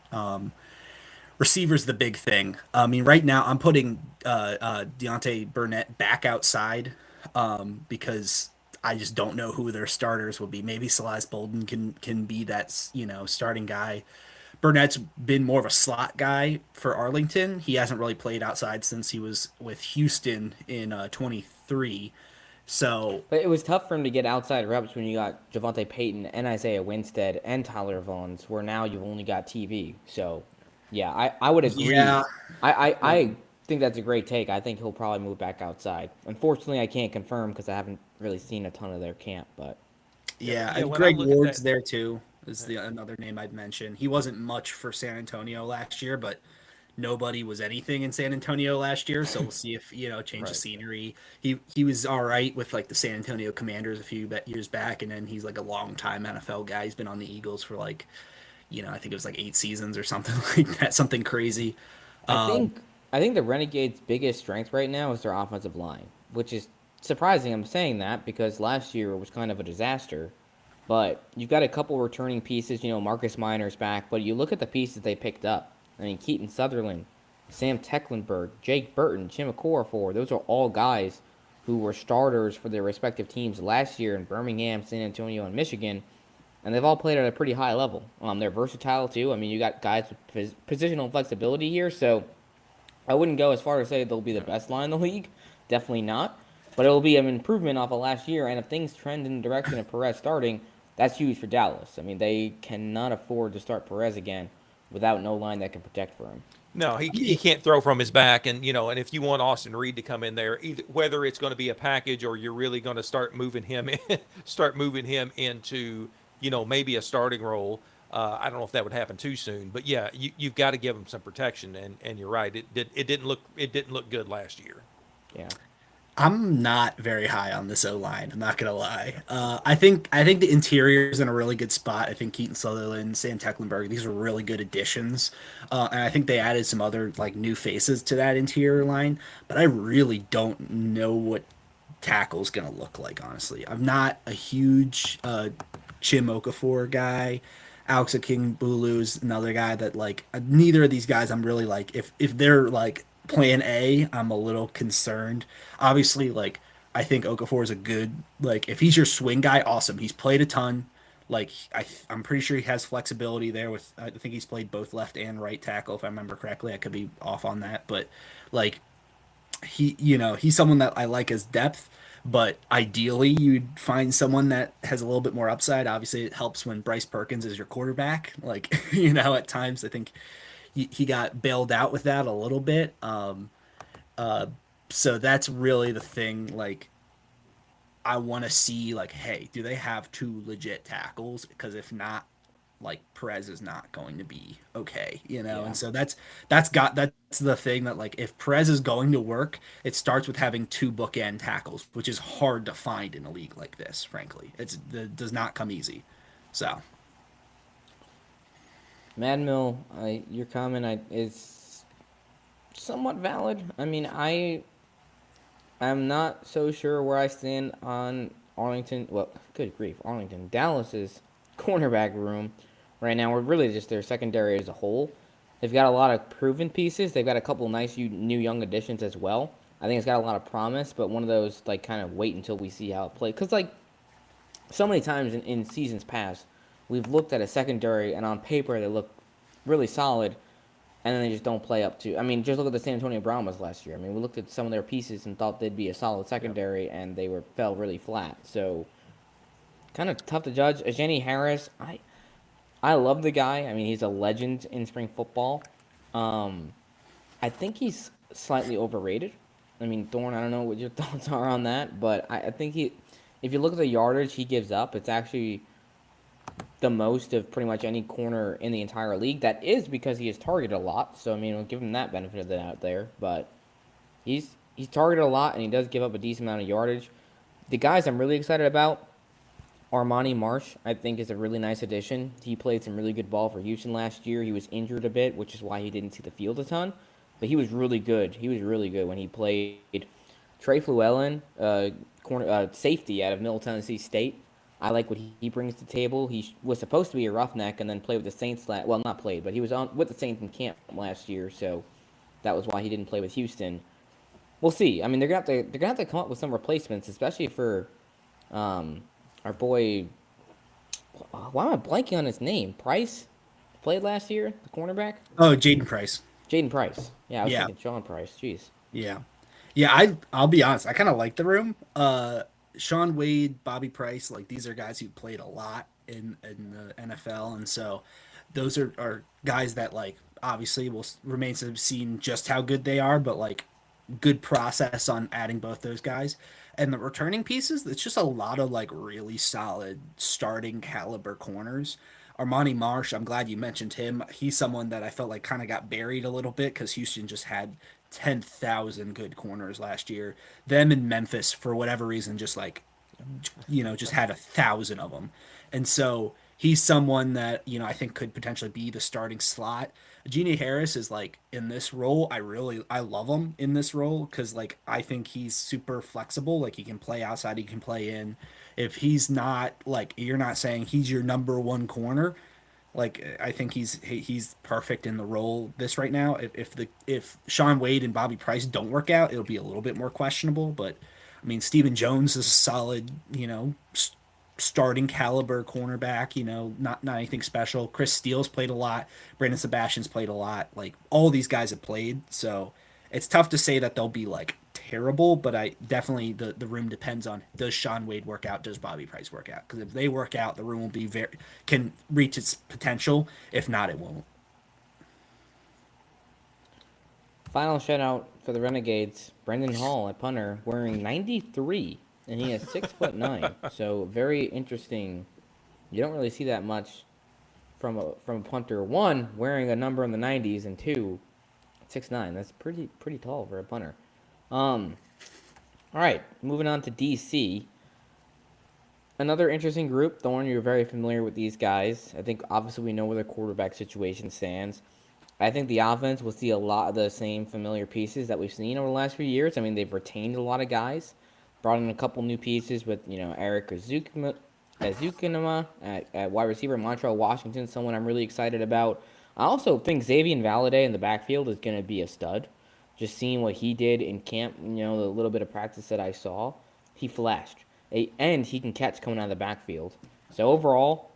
Receiver's the big thing. I mean, right now I'm putting Deontay Burnett back outside because I just don't know who their starters will be. Maybe Silas Bolden can be that starting guy. Burnett's been more of a slot guy for Arlington. He hasn't really played outside since he was with Houston in 23. So, but it was tough for him to get outside reps when you got Javonte Payton and Isaiah Winstead and Tyler Vaughns, where now you've only got TV. So, yeah, I would agree. Yeah. I think that's a great take. I think he'll probably move back outside. Unfortunately, I can't confirm because I haven't really seen a ton of their camp, but Yeah, Yeah, and when I Greg look at Ward's that, there too. Is the another name I'd mention. He wasn't much for San Antonio last year, but nobody was anything in San Antonio last year. So we'll see if change of right. scenery. He was all right with like the San Antonio Commanders a few years back, and then he's like a long time NFL guy. He's been on the Eagles for like I think it was like 8 seasons or something like that, something crazy. I Um, think I think the Renegades' biggest strength right now is their offensive line, which is surprising. I'm saying that because last year was kind of a disaster. But you've got a couple returning pieces. Marcus Minor's back, but you look at the pieces they picked up. I mean, Keaton Sutherland, Sam Tecklenburg, Jake Burton, Jim Okorafor. Those are all guys who were starters for their respective teams last year in Birmingham, San Antonio, and Michigan, and they've all played at a pretty high level. They're versatile too. I mean, you got guys with positional flexibility here, so I wouldn't go as far as say they'll be the best line in the league. Definitely not. But it will be an improvement off of last year. And if things trend in the direction of Perez starting, that's huge for Dallas. I mean, they cannot afford to start Perez again without no line that can protect for him. no, he can't throw from his back, and and if you want Austin Reed to come in there, either whether it's going to be a package or you're really going to start moving him start moving him into maybe a starting role. I don't know if that would happen too soon, but yeah, you've got to give him some protection, and you're right. It didn't look good last year. Yeah. I'm not very high on this O line. I'm not gonna lie. I think the interior is in a really good spot. I think Keaton Sutherland, Sam Tecklenburg, these are really good additions, and I think they added some other like new faces to that interior line. But I really don't know what tackle's gonna look like. Honestly, I'm not a huge Chim Okafor guy. Alex King Bulu's another guy that like neither of these guys I'm really like if they're like plan A, I'm a little concerned. Obviously, like I think Okafor is a good like if he's your swing guy, awesome. He's played a ton. Like I'm pretty sure he has flexibility there with I think he's played both left and right tackle if I remember correctly. I could be off on that, but like he's someone that I like as depth, but ideally you'd find someone that has a little bit more upside. Obviously, it helps when Bryce Perkins is your quarterback. Like, at times I think he got bailed out with that a little bit. Uh, so that's really the thing. Like, I want to see, like, hey, do they have two legit tackles? Because if not, like Perez is not going to be okay, Yeah. And so that's the thing that like if Perez is going to work, it starts with having two bookend tackles, which is hard to find in a league like this. Frankly, it does not come easy. So Mad Mill, your comment is somewhat valid. I mean, I'm not so sure where I stand on Arlington. Well, good grief, Arlington, Dallas's cornerback room right now. We're really just their secondary as a whole. They've got a lot of proven pieces. They've got a couple nice new young additions as well. I think it's got a lot of promise, but one of those like kind of wait until we see how it plays. Because like so many times in seasons past, we've looked at a secondary and on paper they look really solid, and then they just don't play up to. I mean, just look at the San Antonio Brahmas last year. I mean, we looked at some of their pieces and thought they'd be a solid secondary, and they fell really flat. So, kind of tough to judge. Ajani Harris, I love the guy. I mean, he's a legend in spring football. I think he's slightly overrated. I mean, Thorne, I don't know what your thoughts are on that, but I think if you look at the yardage he gives up, it's actually the most of pretty much any corner in the entire league. That is because he is targeted a lot. So I mean, we'll give him that benefit of the doubt there. But he's targeted a lot, and he does give up a decent amount of yardage. The guys I'm really excited about, Armani Marsh, I think is a really nice addition. He played some really good ball for Houston last year. He was injured a bit, which is why he didn't see the field a ton. But he was really good. He was really good when he played. Trey Fluellen, safety out of Middle Tennessee State. I like what he brings to the table. He was supposed to be a roughneck and then played with the Saints. Well, not played, but he was on with the Saints in camp last year, so that was why he didn't play with Houston. We'll see. I mean, they're gonna have to come up with some replacements, especially for our boy. Why am I blanking on his name? Price played last year, the cornerback. oh, Jaden Price. Jaden Price. Yeah, I was Yeah, thinking Sean Price. Jeez. yeah, yeah. I'll be honest. I kind of like the room. Sean Wade, Bobby Price, like these are guys who played a lot in the NFL, and so those are guys that like obviously will remains to be seen just how good they are, but like good process on adding both those guys. And the returning pieces, it's just a lot of like really solid starting caliber corners. Armani Marsh, I'm glad you mentioned him. He's someone that I felt like kind of got buried a little bit because Houston just had 10,000 good corners last year. Them in Memphis, for whatever reason, just like, just had 1,000 of them. And so he's someone that, I think could potentially be the starting slot. Genie Harris is like in this role. I love him in this role because like I think he's super flexible. Like he can play outside, he can play in. If he's not like you're not saying he's your number one corner, like I think he's perfect in the role this right now. If Sean Wade and Bobby Price don't work out, it'll be a little bit more questionable. But I mean, Stephen Jones is a solid, starting caliber cornerback, not anything special. Chris Steele's played a lot. Brandon Sebastian's played a lot. Like all these guys have played. So it's tough to say that they'll be like terrible, but I definitely the room depends on does Sean Wade work out, does Bobby Price work out? Because if they work out, the room will be can reach its potential. If not, it won't. Final shout out for the Renegades, Brendan Hall at punter, wearing 93, and he is 6'9". So very interesting. You don't really see that much from a punter. One, wearing a number in the 90s, and two, 6'9". That's pretty tall for a punter. All right, moving on to DC. Another interesting group. Thorne, you're very familiar with these guys. I think obviously we know where the quarterback situation stands. I think the offense will see a lot of the same familiar pieces that we've seen over the last few years. I mean, they've retained a lot of guys, brought in a couple new pieces with, Eric Azukanama at wide receiver, Montreal Washington, someone I'm really excited about. I also think Xavier Valade in the backfield is going to be a stud. Just seeing what he did in camp, the little bit of practice that I saw, he flashed. And he can catch coming out of the backfield. So overall,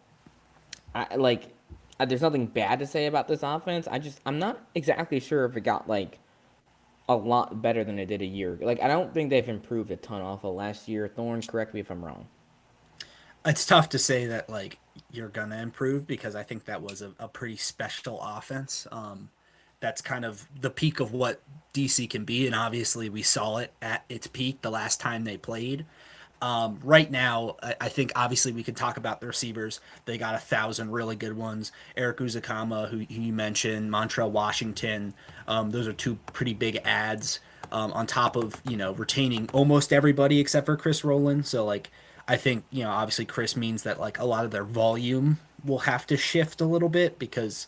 there's nothing bad to say about this offense. I'm not exactly sure if it got like a lot better than it did a year. Like I don't think they've improved a ton off of last year. Thorne, correct me if I'm wrong. It's tough to say that like you're gonna improve because I think that was a pretty special offense. That's kind of the peak of what DC can be, and obviously we saw it at its peak the last time they played. Right now, I think obviously we could talk about the receivers. They got 1,000 really good ones. Eric Uzakama, who you mentioned, Montreal Washington. Those are two pretty big ads. On top of retaining almost everybody except for Chris Rowland. So like I think obviously Chris means that like a lot of their volume will have to shift a little bit because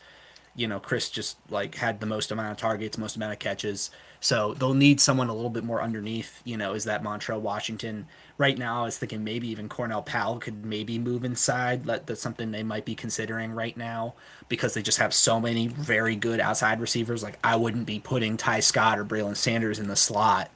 Chris just like had the most amount of targets, most amount of catches. So they'll need someone a little bit more underneath, is that Montreal Washington. Right now, I was thinking maybe even Cornell Powell could maybe move inside. That's something they might be considering right now because they just have so many very good outside receivers. Like I wouldn't be putting Ty Scott or Braylon Sanders in the slot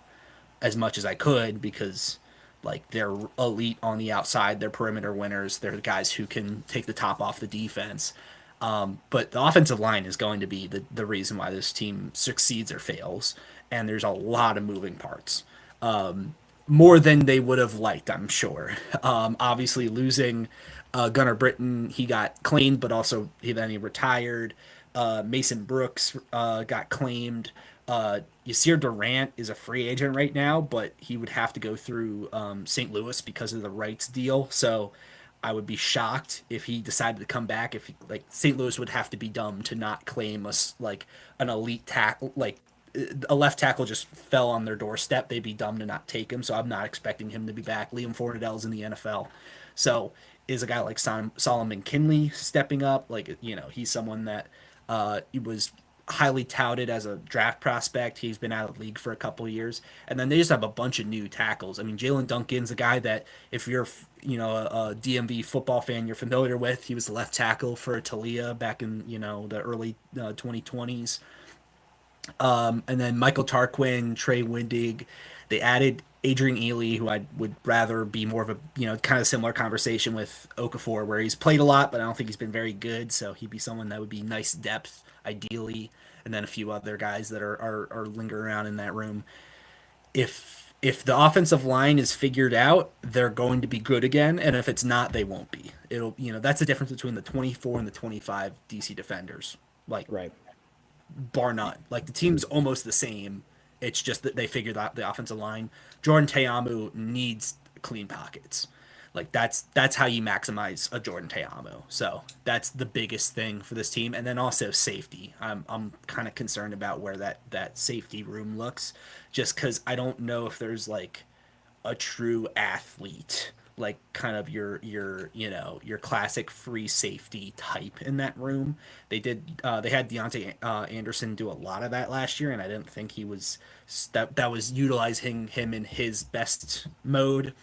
as much as I could because like they're elite on the outside. They're perimeter winners. They're the guys who can take the top off the defense. But the offensive line is going to be the reason why this team succeeds or fails. And there's a lot of moving parts. More than they would have liked, I'm sure. Obviously, losing Gunnar Britton, he got claimed, but also he retired. Mason Brooks got claimed. Yasir Durant is a free agent right now, but he would have to go through St. Louis because of the rights deal. So I would be shocked if he decided to come back. If St. Louis would have to be dumb to not claim us like an elite tackle, like a left tackle just fell on their doorstep. They'd be dumb to not take him. So I'm not expecting him to be back. Liam Fornadell's in the NFL. So is a guy like Solomon Kinley stepping up? Like, he's someone that he was highly touted as a draft prospect. He's been out of the league for a couple of years. And then they just have a bunch of new tackles. I mean, Jalen Duncan's a guy that if you're, a DMV football fan, you're familiar with. He was the left tackle for Talia back in, the early 2020s. And then Michael Tarquin, Trey Windig. They added Adrian Ely, who I would rather be more of a, kind of similar conversation with Okafor, where he's played a lot, but I don't think he's been very good. So he'd be someone that would be nice depth, ideally. And then a few other guys that are lingering around in that room. If the offensive line is figured out, they're going to be good again. And if it's not, they won't be. It'll, that's the difference between the 24 and the 25 DC defenders. Like, right. bar none. Like the team's almost the same. It's just that they figured out the offensive line. Jordan Teamu needs clean pockets. Like that's how you maximize a Jordan Teamu. So that's the biggest thing for this team. And then also safety. I'm kind of concerned about where that safety room looks, just because I don't know if there's like a true athlete, like kind of your classic free safety type in that room. They had Deontay Anderson do a lot of that last year, and I didn't think he was that was utilizing him in his best mode.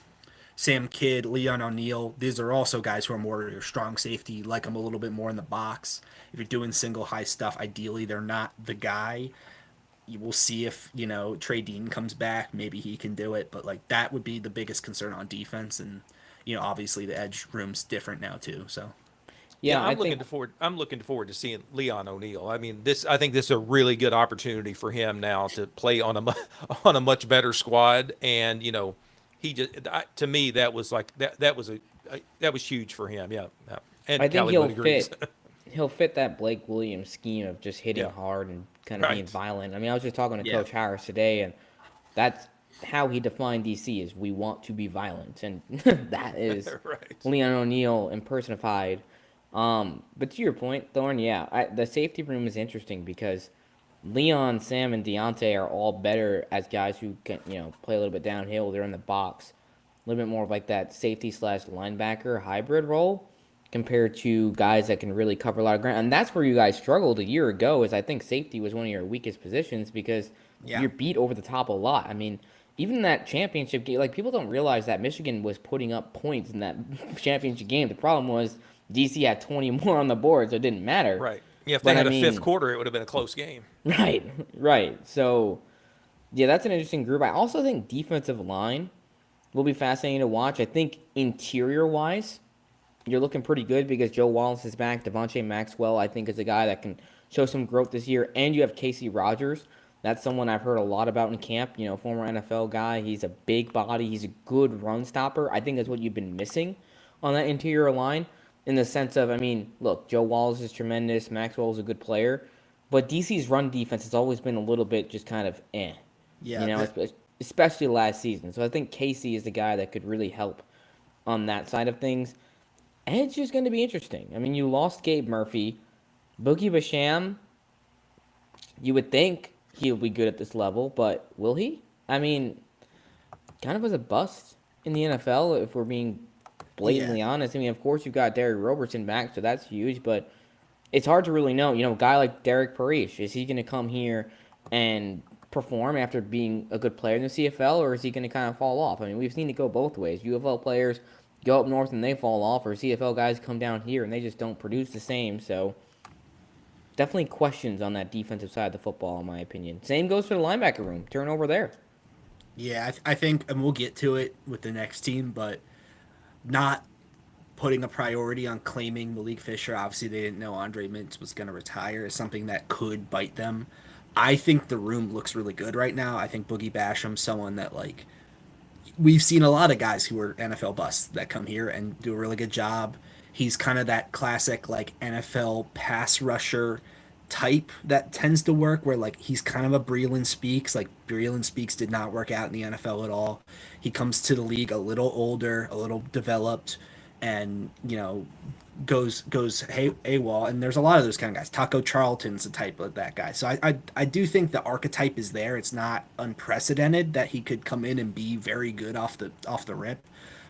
Sam Kidd, Leon O'Neal, these are also guys who are more your strong safety. You like them a little bit more in the box. If you're doing single high stuff, ideally they're not the guy. You will see if Trey Dean comes back, maybe he can do it, but like that would be the biggest concern on defense. And obviously the edge room's different now too. So Yeah, Yeah, I think I'm looking forward to seeing Leon O'Neal. I mean, I think this is a really good opportunity for him now to play on on a much better squad, and he just to me that was like that was that was huge for him. Yeah, yeah. And I think Callie would agree. he'll fit that Blake Williams scheme of just hitting Yeah, hard and kind of being right. violent. I mean, I was just talking to yeah, Coach Harris today, and that's how he defined DC is we want to be violent, and that is Right. Leon O'Neal impersonified. But to your point, Thorne, yeah, the safety room is interesting because Leon, Sam, and Deontay are all better as guys who can play a little bit downhill. They're in the box, a little bit more of like that safety slash linebacker hybrid role compared to guys that can really cover a lot of ground. And that's where you guys struggled a year ago. Is I think safety was one of your weakest positions because yeah, you're beat over the top a lot. I mean, even in that championship game, like people don't realize that Michigan was putting up points in that championship game. The problem was DC had 20 more on the board, so it didn't matter. Right. Yeah, if they But I had a fifth mean, quarter, it would have been a close game. right, right. So yeah, that's an interesting group. I also think defensive line will be fascinating to watch. I think interior wise, you're looking pretty good because Joe Wallace is back. Devontae Maxwell, I think, is a guy that can show some growth this year. And you have Casey Rogers. That's someone I've heard a lot about in camp. Former NFL guy. He's a big body. He's a good run stopper. I think that's what you've been missing on that interior line in the sense of, I mean, look, Joe Wallace is tremendous. Maxwell is a good player. But DC's run defense has always been a little bit just kind of yeah. Especially last season. So I think Casey is the guy that could really help on that side of things. Edge is going to be interesting. I mean, you lost Gabe Murphy. Boogie Basham, you would think he'll be good at this level, but will he? I mean, kind of was a bust in the NFL if we're being blatantly honest. I mean, of course, you've got Derek Robertson back, so that's huge, but it's hard to really know. A guy like Derek Parrish, is he going to come here and perform after being a good player in the CFL, or is he going to kind of fall off? I mean, we've seen it go both ways. UFL players go up north and they fall off, or CFL guys come down here and they just don't produce the same. So definitely questions on that defensive side of the football, in my opinion. Same goes for the linebacker room. Turnover there. Yeah, I think, and we'll get to it with the next team, but not putting a priority on claiming Malik Fisher. Obviously, they didn't know Andre Mintz was going to retire. Is something that could bite them. I think the room looks really good right now. I think Boogie Basham's someone that, like, we've seen a lot of guys who are NFL busts that come here and do a really good job. He's kind of that classic, like, NFL pass rusher type that tends to work, where like he's kind of a Breeland Speaks. Like Breeland Speaks did not work out in the NFL at all. He comes to the league a little older, a little developed, and goes hey AWOL. And there's a lot of those kind of guys. Taco Charlton's the type of that guy. So I do think the archetype is there. It's not unprecedented that he could come in and be very good off the rip.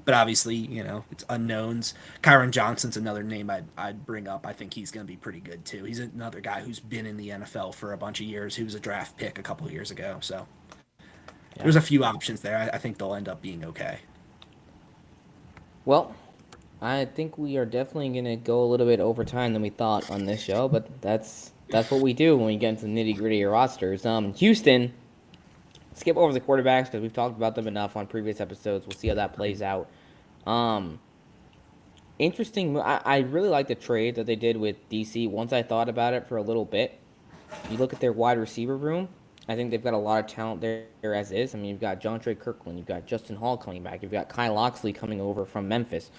But obviously, it's unknowns. Kyron Johnson's another name I'd bring up. I think he's going to be pretty good too. He's another guy who's been in the NFL for a bunch of years. He was a draft pick a couple of years ago. So there's a few options there. I think they'll end up being okay. Well, I think we are definitely going to go a little bit over time than we thought on this show, but that's what we do when we get into the nitty-gritty of rosters. Houston, skip over the quarterbacks because we've talked about them enough on previous episodes. We'll see how that plays out. Interesting. I really like the trade that they did with DC. Once I thought about it for a little bit, you look at their wide receiver room. I think they've got a lot of talent there as is. I mean, you've got John Trey Kirkland, you've got Justin Hall coming back, you've got Kyle Loxley coming over from Memphis.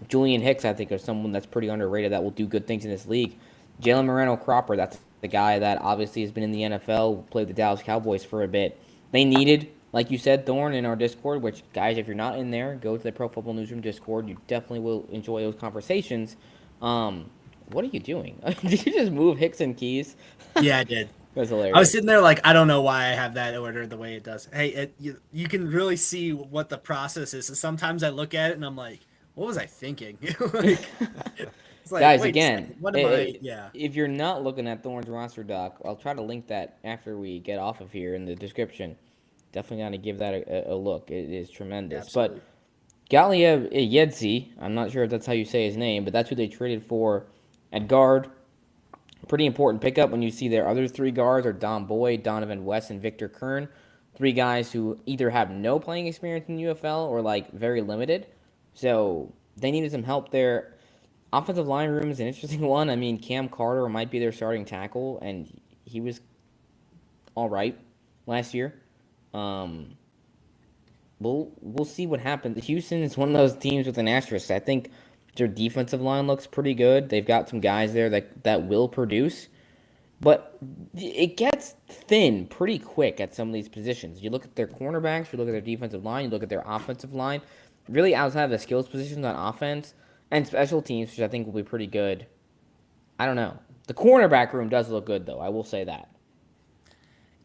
Julian Hicks, I think, is someone that's pretty underrated that will do good things in this league. Jalen Moreno Cropper, that's the guy that obviously has been in the NFL, played the Dallas Cowboys for a bit. They needed, like you said, Thorne in our Discord, which, guys, if you're not in there, go to the Pro Football Newsroom Discord. You definitely will enjoy those conversations. What are you doing? Did you just move Hicks and Keys? Yeah, I did. That's I was hilarious. sitting there like, I don't know why I have that ordered the way it does. Hey, you can really see what the process is. So sometimes I look at it and I'm like, what was I thinking? Like, it's like, Guys, wait a again, second, what am I? Yeah, if you're not looking at Thorne's roster doc, I'll try to link that after we get off of here in the description. Definitely got to give that a look. It is tremendous. absolutely. But Galiev Yedzi, I'm not sure if that's how you say his name, but that's who they traded for at guard. Pretty important pickup when you see their other three guards are Don Boyd, Donovan West, and Victor Kern. Three guys who either have no playing experience in UFL or like very limited. So they needed some help there. Offensive line room is an interesting one. I mean, Cam Carter might be their starting tackle, and he was all right last year. Um, we'll see what happens. Houston is one of those teams with an asterisk. I think their defensive line looks pretty good. They've got some guys there that will produce, but it gets thin pretty quick at some of these positions. You look at their cornerbacks, you look at their defensive line, you look at their offensive line. Really, outside of the skills positions on offense and special teams, which I think will be pretty good. I don't know. The cornerback room does look good, though. I will say that.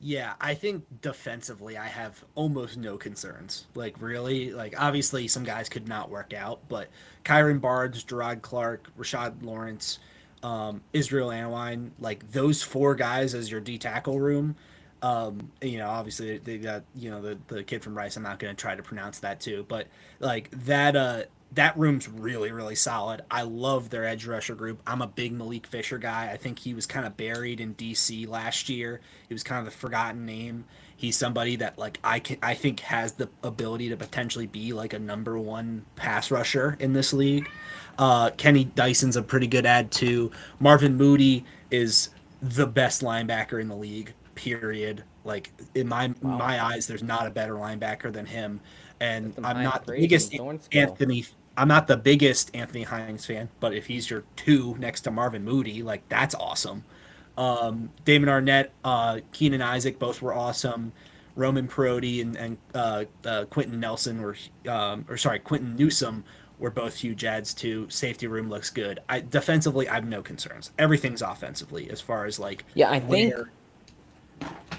Yeah, I think defensively I have almost no concerns. Like really, like obviously some guys could not work out, but Kyron Barnes, Gerard Clark, Rashad Lawrence, Israel Anwine, like those four guys as your D tackle room. Obviously they got the kid from Rice. I'm not going to try to pronounce that too, but like that room's really, really solid. I love their edge rusher group. I'm a big Malik Fisher guy. I think he was kind of buried in DC last year. He was kind of the forgotten name. He's somebody that like I think has the ability to potentially be like a number one pass rusher in this league. Kenny Dyson's a pretty good ad too. Marvin Moody is the best linebacker in the league. Period. Like in Wow. my eyes, there's not a better linebacker than him. And That's some I'm high not the praise from biggest Thorne scale. Anthony. I'm not the biggest Anthony Hines fan, but if he's your two next to Marvin Moody, like that's awesome. Damon Arnett, Keenan Isaac, both were awesome. Roman Parodi and Quentin Nelson Quentin Newsom were both huge ads too. Safety room looks good. Defensively, I have no concerns. Everything's offensively as far as like Yeah, I think where.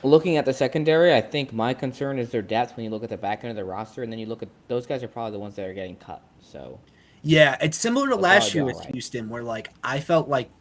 looking at the secondary, I think my concern is their depth when you look at the back end of the roster, and then you look at those guys are probably the ones that are getting cut. So Yeah, it's similar to they'll probably last be year all with right. Houston, where like I felt like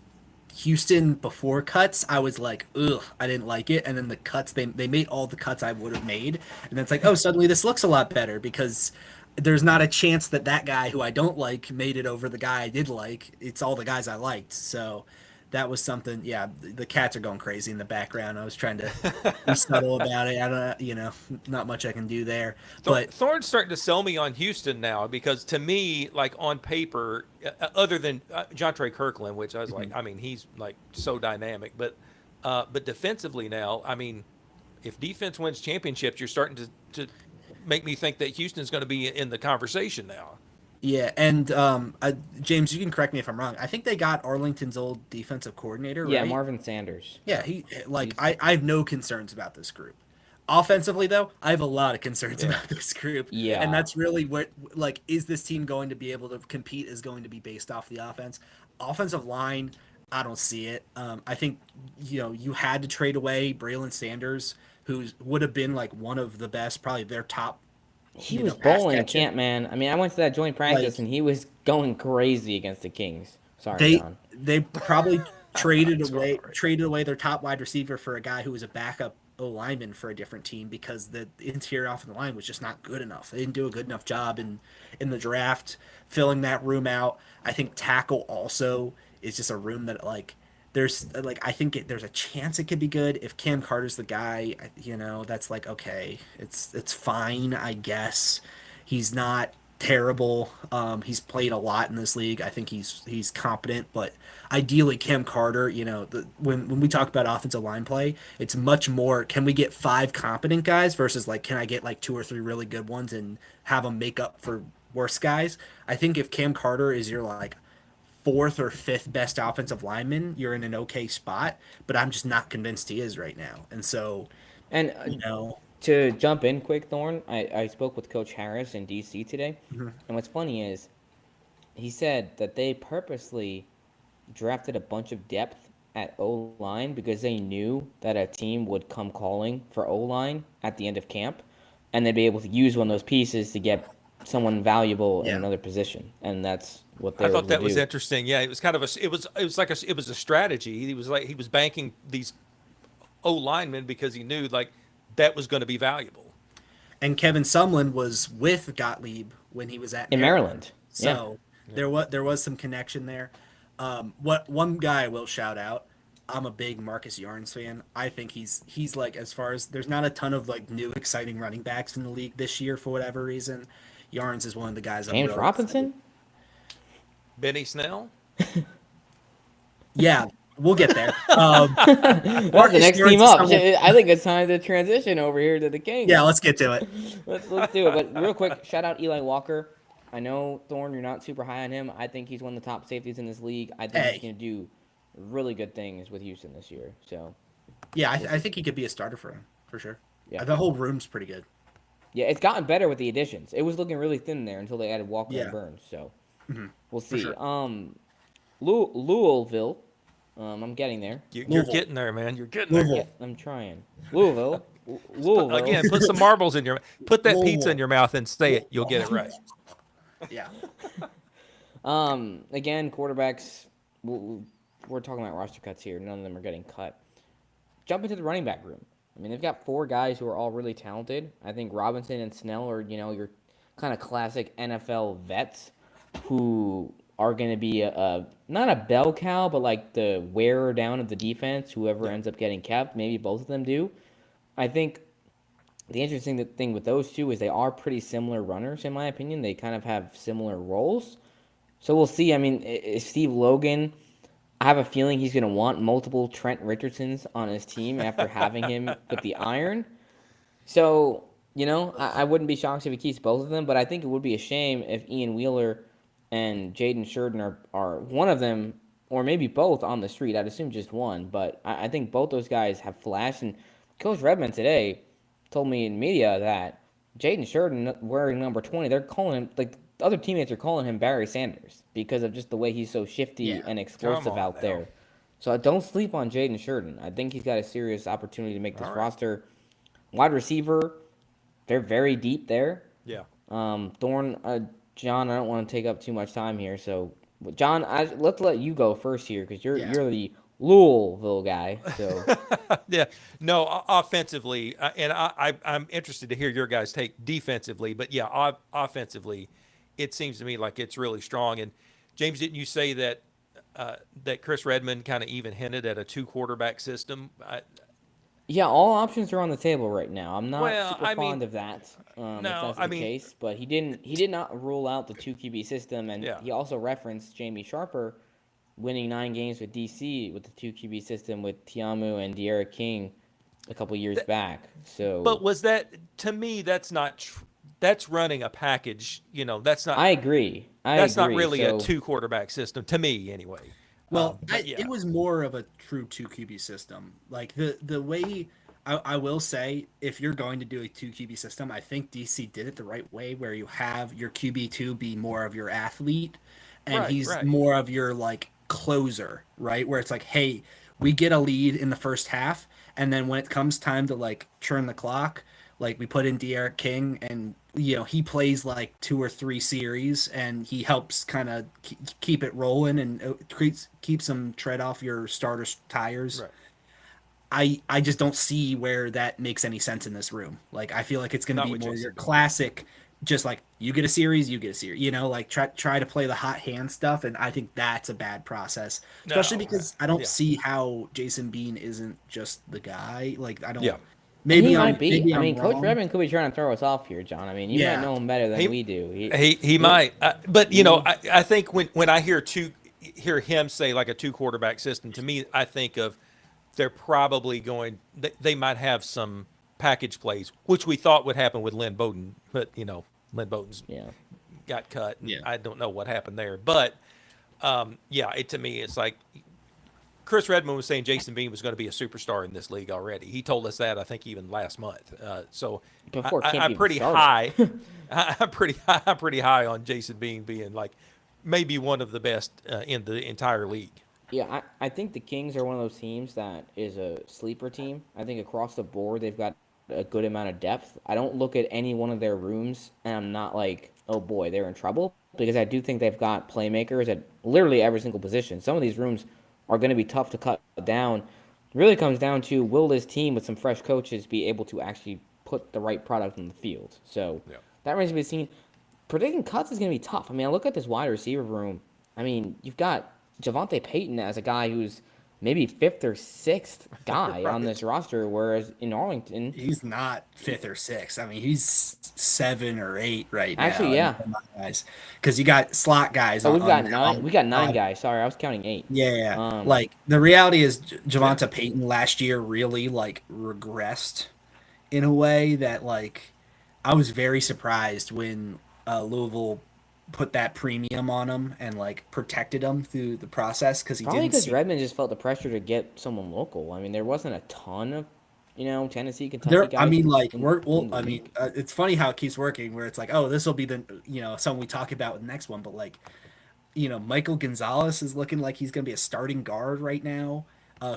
Houston before cuts, I was like, ugh, I didn't like it. And then the cuts, they made all the cuts I would have made. And then it's like, oh, suddenly this looks a lot better because there's not a chance that that guy who I don't like made it over the guy I did like. It's all the guys I liked. So that was something. Yeah, the cats are going crazy in the background. I was trying to be subtle about it. I don't, not much I can do there. But Thorne's starting to sell me on Houston now because to me, like on paper, other than Jontre Kirkland, which I was like, I mean, he's like so dynamic, but defensively now, I mean, if defense wins championships, you're starting to make me think that Houston's going to be in the conversation now. yeah, and James, you can correct me if I'm wrong. I think they got Arlington's old defensive coordinator, Yeah, right? Marvin Sanders. Yeah, he like He's I have no concerns about this group. Offensively though, I have a lot of concerns Yeah. about this group. And yeah. that's really what like is this team going to be able to compete is going to be based off the offense. Offensive line, I don't see it. I think you had to trade away Braylon Sanders, who would have been like one of the best, probably their top, He was pass bowling in catcher. camp, man. I mean, I went to that joint Like practice and he was going crazy against the Kings. Sorry, they John. they probably It's going all right. traded away their top wide receiver for a guy who was a backup O lineman for a different team because the interior offensive line was just not good enough. They didn't do a good enough job in the draft filling that room out. I think tackle also is just a room that like there's like I think there's a chance it could be good if Cam Carter's the guy. That's like okay, it's fine, I guess. He's not terrible. He's played a lot in this league. I think he's competent, but ideally Cam Carter, when we talk about offensive line play, it's much more can we get five competent guys versus like can I get like two or three really good ones and have them make up for worse guys? I think if Cam Carter is your like fourth or fifth best offensive lineman, you're in an okay spot. But I'm just not convinced he is right now. And so, And you know, to jump in quick, Thorne, I spoke with Coach Harris in DC today, Mm-hmm. and what's funny is he said that they purposely drafted a bunch of depth at O line because they knew that a team would come calling for O line at the end of camp, and they'd be able to use one of those pieces to get someone valuable in Yeah. another position, and that's what they I were thought able to that was do. interesting. Yeah, it was kind of it was a strategy. He was banking these O linemen because he knew like that was going to be valuable. and Kevin Sumlin was with Gottlieb when he was at In Maryland. Yeah. So there was some connection there. What one guy I will shout out. I'm a big Marcus Yarns fan. I think he's like, as far as, there's not a ton of like new exciting running backs in the league this year for whatever reason. Yarns is one of the guys. I'm James really Robinson? Benny Snell. Yeah, we'll get there. That's the Marcus next Yarns team is up. someone- I think it's time to transition over here to the Kings. Yeah, let's get to it. Let's do it. But real quick, shout out Eli Walker. I know, Thorne, you're not super high on him. I think he's one of the top safeties in this league. I think Hey. he's going to do really good things with Houston this year. So, Yeah, I think he could be a starter for him for sure. Yeah. The whole room's pretty good. yeah, it's gotten better with the additions. It was looking really thin there until they added Walker Yeah. and Burns. So, Mm-hmm. we'll see. sure. Louisville. I'm getting there. You're Louisville. getting there, man. You're getting there. Louisville. I'm trying. Louisville. Louisville. Again, put some marbles in your put that pizza Louisville. in your mouth and say it. You'll get it right. Yeah. Again, quarterbacks. We're talking about roster cuts here. None of them are getting cut. Jump into the running back room. I mean, they've got 4 guys who are all really talented. I think Robinson and Snell are, your kind of classic NFL vets who are going to be not a bell cow, but like the wearer down of the defense. Whoever ends up getting kept, maybe both of them do. I think the interesting thing with those two is they are pretty similar runners, in my opinion. They kind of have similar roles. So we'll see. I mean, Steve Logan, I have a feeling he's going to want multiple Trent Richardsons on his team after having him with the iron. So, I wouldn't be shocked if he keeps both of them, but I think it would be a shame if Ian Wheeler and Jaden Sheridan are one of them, or maybe both, on the street. I'd assume just one, but I think both those guys have flashed. And Coach Redmond today told me in media that Jaden Sheridan wearing number 20, they're calling him, like, the other teammates are calling him Barry Sanders because of just the way he's so shifty and explosive Come on out now. there. So don't sleep on Jaden Sheridan. I think he's got a serious opportunity to make this roster. Wide receiver, they're very deep there. Yeah. Thorne, John, I don't want to take up too much time here. So, John, let's let you go first here because you're the Louisville guy. So Yeah. No, offensively, and I'm interested to hear your guys' take defensively, but yeah, offensively, it seems to me like it's really strong. And James, didn't you say that that Chris Redmond kind of even hinted at a 2-quarterback system? yeah, all options are on the table right now. I'm not Well, super I mean, fond of that. If that's I the mean- case, but he did not rule out the 2 QB system, and Yeah. he also referenced Jamie Sharper winning 9 games with DC with the 2 QB system with Tiamu and De'Ara King a couple years back. So, But was that, to me, that's not that's running a package. That's not I agree. that's not agree. really So, a 2-quarterback system to me, anyway. Well, but yeah. it was more of a true 2 QB system. Like the way I will say, if you're going to do a 2 QB system, I think DC did it the right way, where you have your QB2 be more of your athlete, and Right, he's right. more of your like closer, right? Where it's like, hey, we get a lead in the first half, and then when it comes time to like churn the clock, like we put in De'Ara King, and he plays like 2 or 3 series, and he helps kind of keep it rolling and keep some tread off your starter's tires. Right. I just don't see where that makes any sense in this room. Like, I feel like it's going to Not be with more Jason your Garrett. classic, just like you get a series, like try to play the hot hand stuff. And I think that's a bad process, especially No. because I don't Yeah. see how Jason Bean isn't just the guy. Like, I don't, Yeah. maybe he I'm- might be. maybe I I'm mean, Coach wrong. Redmond could be trying to throw us off here, John. I mean, you Yeah. might know him better than He- we do. He might, but I think when I hear him say like a 2-quarterback system, to me, I think of they're probably going. They might have some package plays, which we thought would happen with Lynn Bowden, but Lynn Bowden's Yeah. got cut. And Yeah. I don't know what happened there, but To me, it's like Chris Redmond was saying Jason Bean was going to be a superstar in this league already. He told us that, I think, even last month. So Before camp I'm even pretty started. high. I'm pretty high on Jason Bean being like maybe one of the best in the entire league. Yeah, I think the Kings are one of those teams that is a sleeper team. I think across the board they've got a good amount of depth. I don't look at any one of their rooms and I'm not like, oh boy, they're in trouble, because I do think they've got playmakers at literally every single position. Some of these rooms are going to be tough to cut down. It really comes down to, will this team with some fresh coaches be able to actually put the right product on the field? So that remains to be seen. Predicting cuts is going to be tough. I mean, I look at this wide receiver room. I mean, you've got Javonte Payton as a guy who's maybe fifth or sixth guy on this roster, whereas in Arlington, He's not fifth or sixth. I mean, he's 7 or 8 right now. Actually, yeah. in my eyes, because you got slot guys. we've got on nine. We got 9 guys. Sorry, I was counting 8. Yeah, like the reality is, Javonte Payton last year really like regressed in a way that like I was very surprised when Louisville put that premium on him and like protected him through the process, because he Probably didn't because see Redmond just felt the pressure to get someone local. I mean, there wasn't a ton of, Tennessee, Kentucky guys. I mean, like in the I mean, league. it's funny how it keeps working. Where it's like, oh, this will be the something we talk about with the next one. But like, Michael Gonzalez is looking like he's going to be a starting guard right now,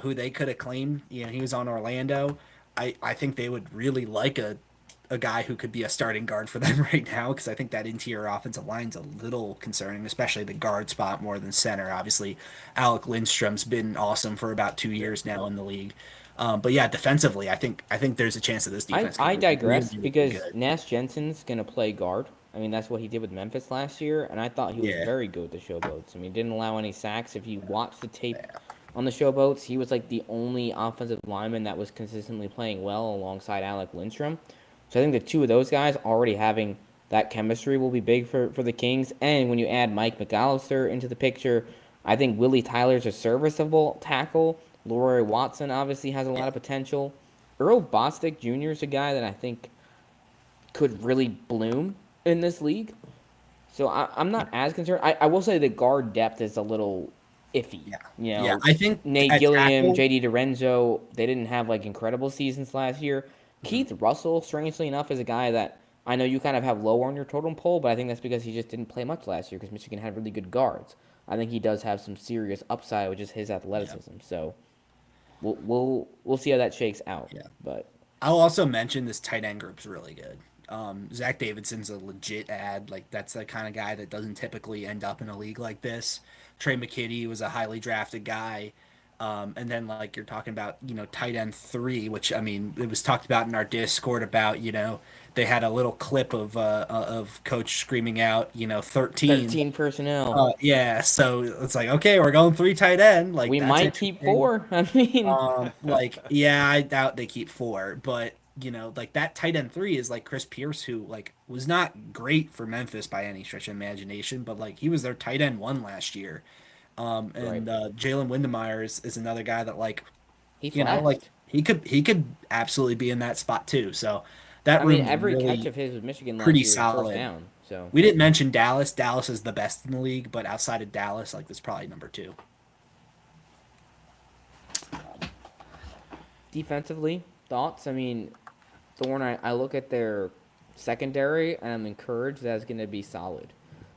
who they could have claimed. He was on Orlando. I think they would really like a guy who could be a starting guard for them right now, because I think that interior offensive line's a little concerning, especially the guard spot more than center. Obviously, Alec Lindstrom's been awesome for about 2 years now in the league. But yeah, defensively, I think there's a chance that this defense. I can digress really because good. Nash Jensen's going to play guard. I mean, that's what he did with Memphis last year, and I thought he was Yeah. very good with the Showboats. I mean, didn't allow any sacks. If you watch the tape on the Showboats, he was like the only offensive lineman that was consistently playing well alongside Alec Lindstrom. So I think the two of those guys already having that chemistry will be big for the Kings. And when you add Mike McAllister into the picture, I think Willie Tyler's a serviceable tackle. Leroy Watson obviously has a lot of potential. Earl Bostic Jr. is a guy that I think could really bloom in this league. So I'm not as concerned. I will say the guard depth is a little iffy. Yeah, I think Nate at Gilliam, tackle- J.D. Dorenzo, they didn't have like incredible seasons last year. Mm-hmm. Keith Russell, strangely enough, is a guy that I know you kind of have low on your totem pole, but I think that's because he just didn't play much last year because Michigan had really good guards. I think he does have some serious upside with just his athleticism. So we'll see how that shakes out. Yeah. But I'll also mention this tight end group's really good. Zach Davidson's a legit ad. Like, that's the kind of guy that doesn't typically end up in a league like this. Trey McKitty was a highly drafted guy. And then, like, you're talking about, tight end 3, which, I mean, it was talked about in our Discord about, they had a little clip of coach screaming out, 13. 13 personnel. Yeah, so it's like, okay, we're going 3 tight end. Like, We that's might keep interesting. 4. I mean, Yeah, I doubt they keep 4, but like that tight end 3 is like Chris Pierce, who like was not great for Memphis by any stretch of imagination, but like he was their tight end 1 last year. And Jalen Windemeyer is another guy that like he like flashed. he could absolutely be in that spot too. So that I mean, room's every really catch of his with Michigan last pretty year was first solid. down. So We didn't mention Dallas. Dallas is the best in the league, but outside of Dallas, like that's probably number 2. defensively, thoughts? I mean, Thorne, I look at their secondary and I'm encouraged that it's going to be solid.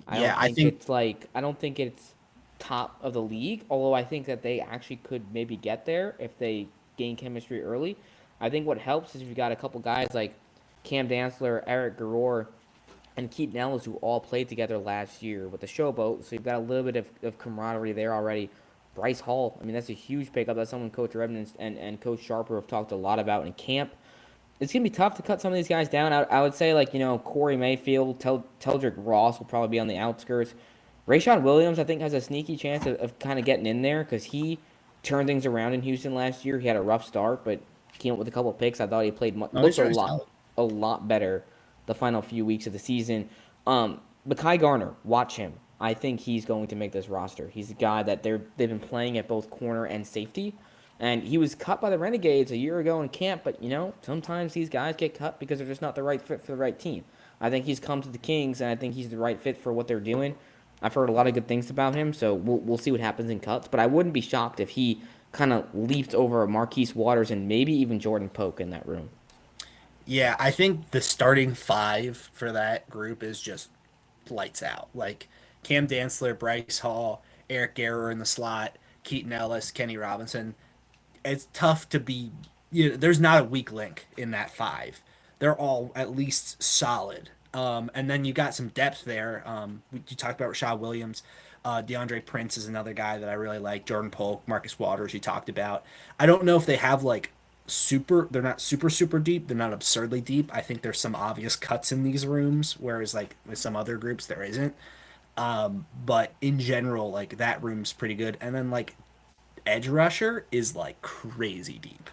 I don't think it's top of the league, although I think that they actually could maybe get there if they gain chemistry early. I think what helps is if you got a couple guys like Cam Dantzler, Eric Garor, and Keaton Ellis, who all played together last year with the Showboat, so you've got a little bit of camaraderie there already. Bryce Hall, I mean, that's a huge pickup. That's someone Coach Redmond and Coach Sharper have talked a lot about in camp. It's going to be tough to cut some of these guys down. I would say, like, Corey Mayfield, Teldrick Ross will probably be on the outskirts. Rayshad Williams, I think, has a sneaky chance of kind of getting in there because he turned things around in Houston last year. He had a rough start, but came up with a couple of picks. I thought he played looked a lot better the final few weeks of the season. Mekhi Garner, watch him. I think he's going to make this roster. He's a guy that they've been playing at both corner and safety. And he was cut by the Renegades a year ago in camp, but, sometimes these guys get cut because they're just not the right fit for the right team. I think he's come to the Kings, and I think he's the right fit for what they're doing. I've heard a lot of good things about him, so we'll see what happens in cuts. But I wouldn't be shocked if he kind of leaped over Marquise Waters and maybe even Jordan Poke in that room. Yeah, I think the starting five for that group is just lights out. Like Cam Dantzler, Bryce Hall, Eric Garrer in the slot, Keaton Ellis, Kenny Robinson. It's tough to be. There's not a weak link in that five. They're all at least solid. And then you got some depth there. You talked about Rashad Williams. DeAndre Prince is another guy that I really like. Jordan Polk, Marcus Waters, you talked about. I don't know if they have like they're not super deep. They're not absurdly deep. I think there's some obvious cuts in these rooms, whereas like with some other groups there isn't. But in general, like that room's pretty good. And then like edge rusher is like crazy deep.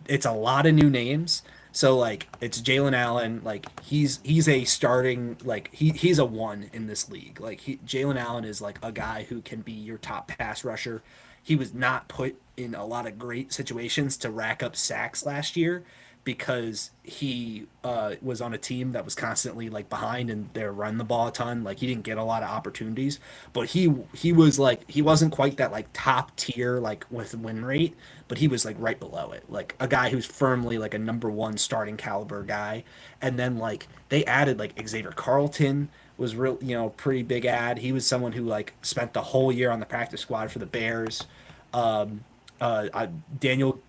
It's a lot of new names. So like it's Jalen Allen, like he's a starting like he's a one in this league. Like Jalen Allen is like a guy who can be your top pass rusher. He was not put in a lot of great situations to rack up sacks last year because he was on a team that was constantly like behind and they're running the ball a ton. Like he didn't get a lot of opportunities, but he was like he wasn't quite that like top tier like with win rate, but he was like right below it. Like a guy who's firmly like a number one starting caliber guy. And then like they added like Xavier Carlton was real, pretty big ad. He was someone who like spent the whole year on the practice squad for the Bears. Daniel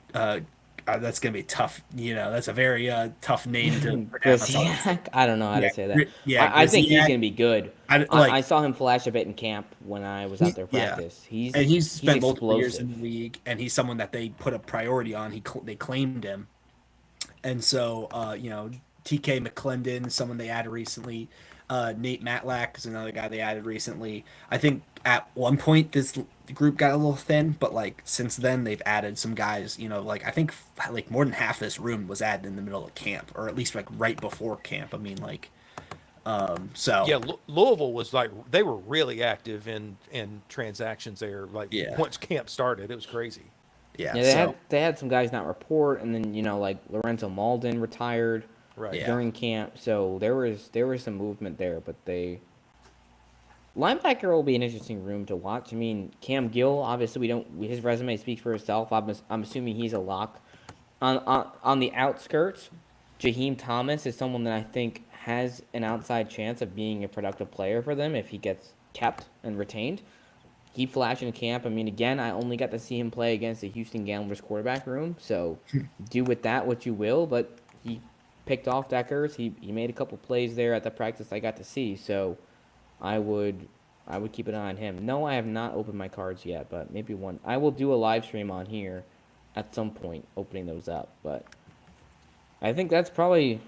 that's gonna be tough. That's a very tough name to pronounce. Grisiak? I don't know how to say that. Yeah, I think he's Grisiak. gonna be good. I saw him flash a bit in camp when I was out there practice. He's spent multiple years explosive. in the league, and he's someone that they put a priority on. They claimed him, and so TK McClendon, someone they added recently. Nate Matlack is another guy they added recently. I think at one point this group got a little thin, but like since then they've added some guys. Like I think like more than half this room was added in the middle of camp, or at least like right before camp. I mean, like, so yeah, Louisville was like they were really active in transactions there. Like once camp started, it was crazy. Yeah, they had some guys not report, and then like Lorenzo Malden retired during camp, so there was some movement there. But linebacker will be an interesting room to watch. I mean, Cam Gill, obviously his resume speaks for itself. I'm assuming he's a lock. On the outskirts, Jaheim Thomas is someone that I think has an outside chance of being a productive player for them if he gets kept and retained. He flashed in camp. I mean, again, I only got to see him play against the Houston Gamblers quarterback room, so do with that what you will. But he picked off Deckers. He made a couple plays there at the practice I got to see, so I would keep an eye on him. No, I have not opened my cards yet, but maybe one. I will do a live stream on here at some point, opening those up. But I think that's probably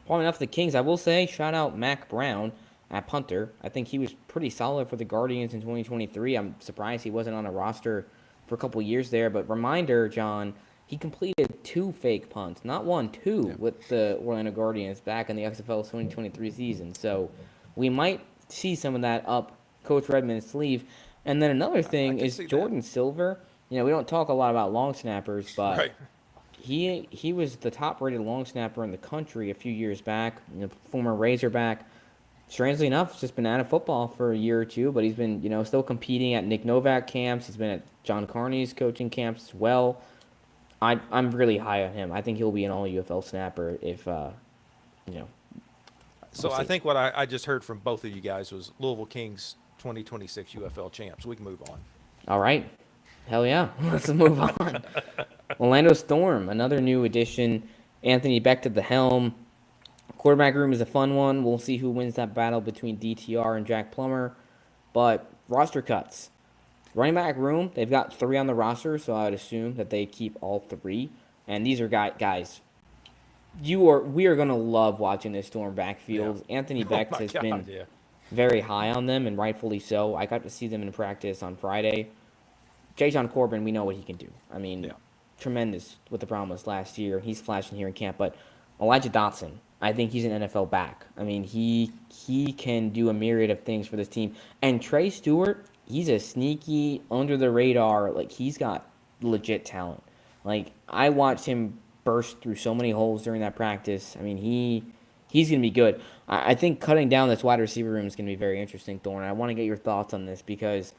enough of the Kings. I will say, shout out Mac Brown at punter. I think he was pretty solid for the Guardians in 2023. I'm surprised he wasn't on a roster for a couple years there. But reminder, John, he completed 2 fake punts, not 1, 2, with the Orlando Guardians back in the XFL's 2023 season. So we might see some of that up Coach Redmond's sleeve. And then another thing is Jordan Silver. We don't talk a lot about long snappers, but he was the top-rated long snapper in the country a few years back, former Razorback. Strangely enough, he's just been out of football for a year or two, but he's been, still competing at Nick Novak camps. He's been at John Carney's coaching camps as well. I'm really high on him. I think he'll be an all UFL snapper if, So we'll I think what I just heard from both of you guys was Louisville Kings 2026 UFL champs. We can move on. All right. Hell yeah. Let's move on. Orlando Storm, another new addition. Anthony Beck to the helm. Quarterback room is a fun one. We'll see who wins that battle between DTR and Jack Plummer. But roster cuts. Running back room, they've got 3 on the roster, so I would assume that they keep all 3. And these are guys. We are going to love watching this Storm backfield. Yeah. Anthony Beck has been very high on them, and rightfully so. I got to see them in practice on Friday. J. Corbin, we know what he can do. I mean, tremendous with the Browns last year. He's flashing here in camp. But Elijah Dotson, I think he's an NFL back. I mean, he can do a myriad of things for this team. And Trey Stewart, he's a sneaky, under-the-radar, like, he's got legit talent. Like, I watched him burst through so many holes during that practice. I mean, he's going to be good. I think cutting down this wide receiver room is going to be very interesting, Thorne. I want to get your thoughts on this because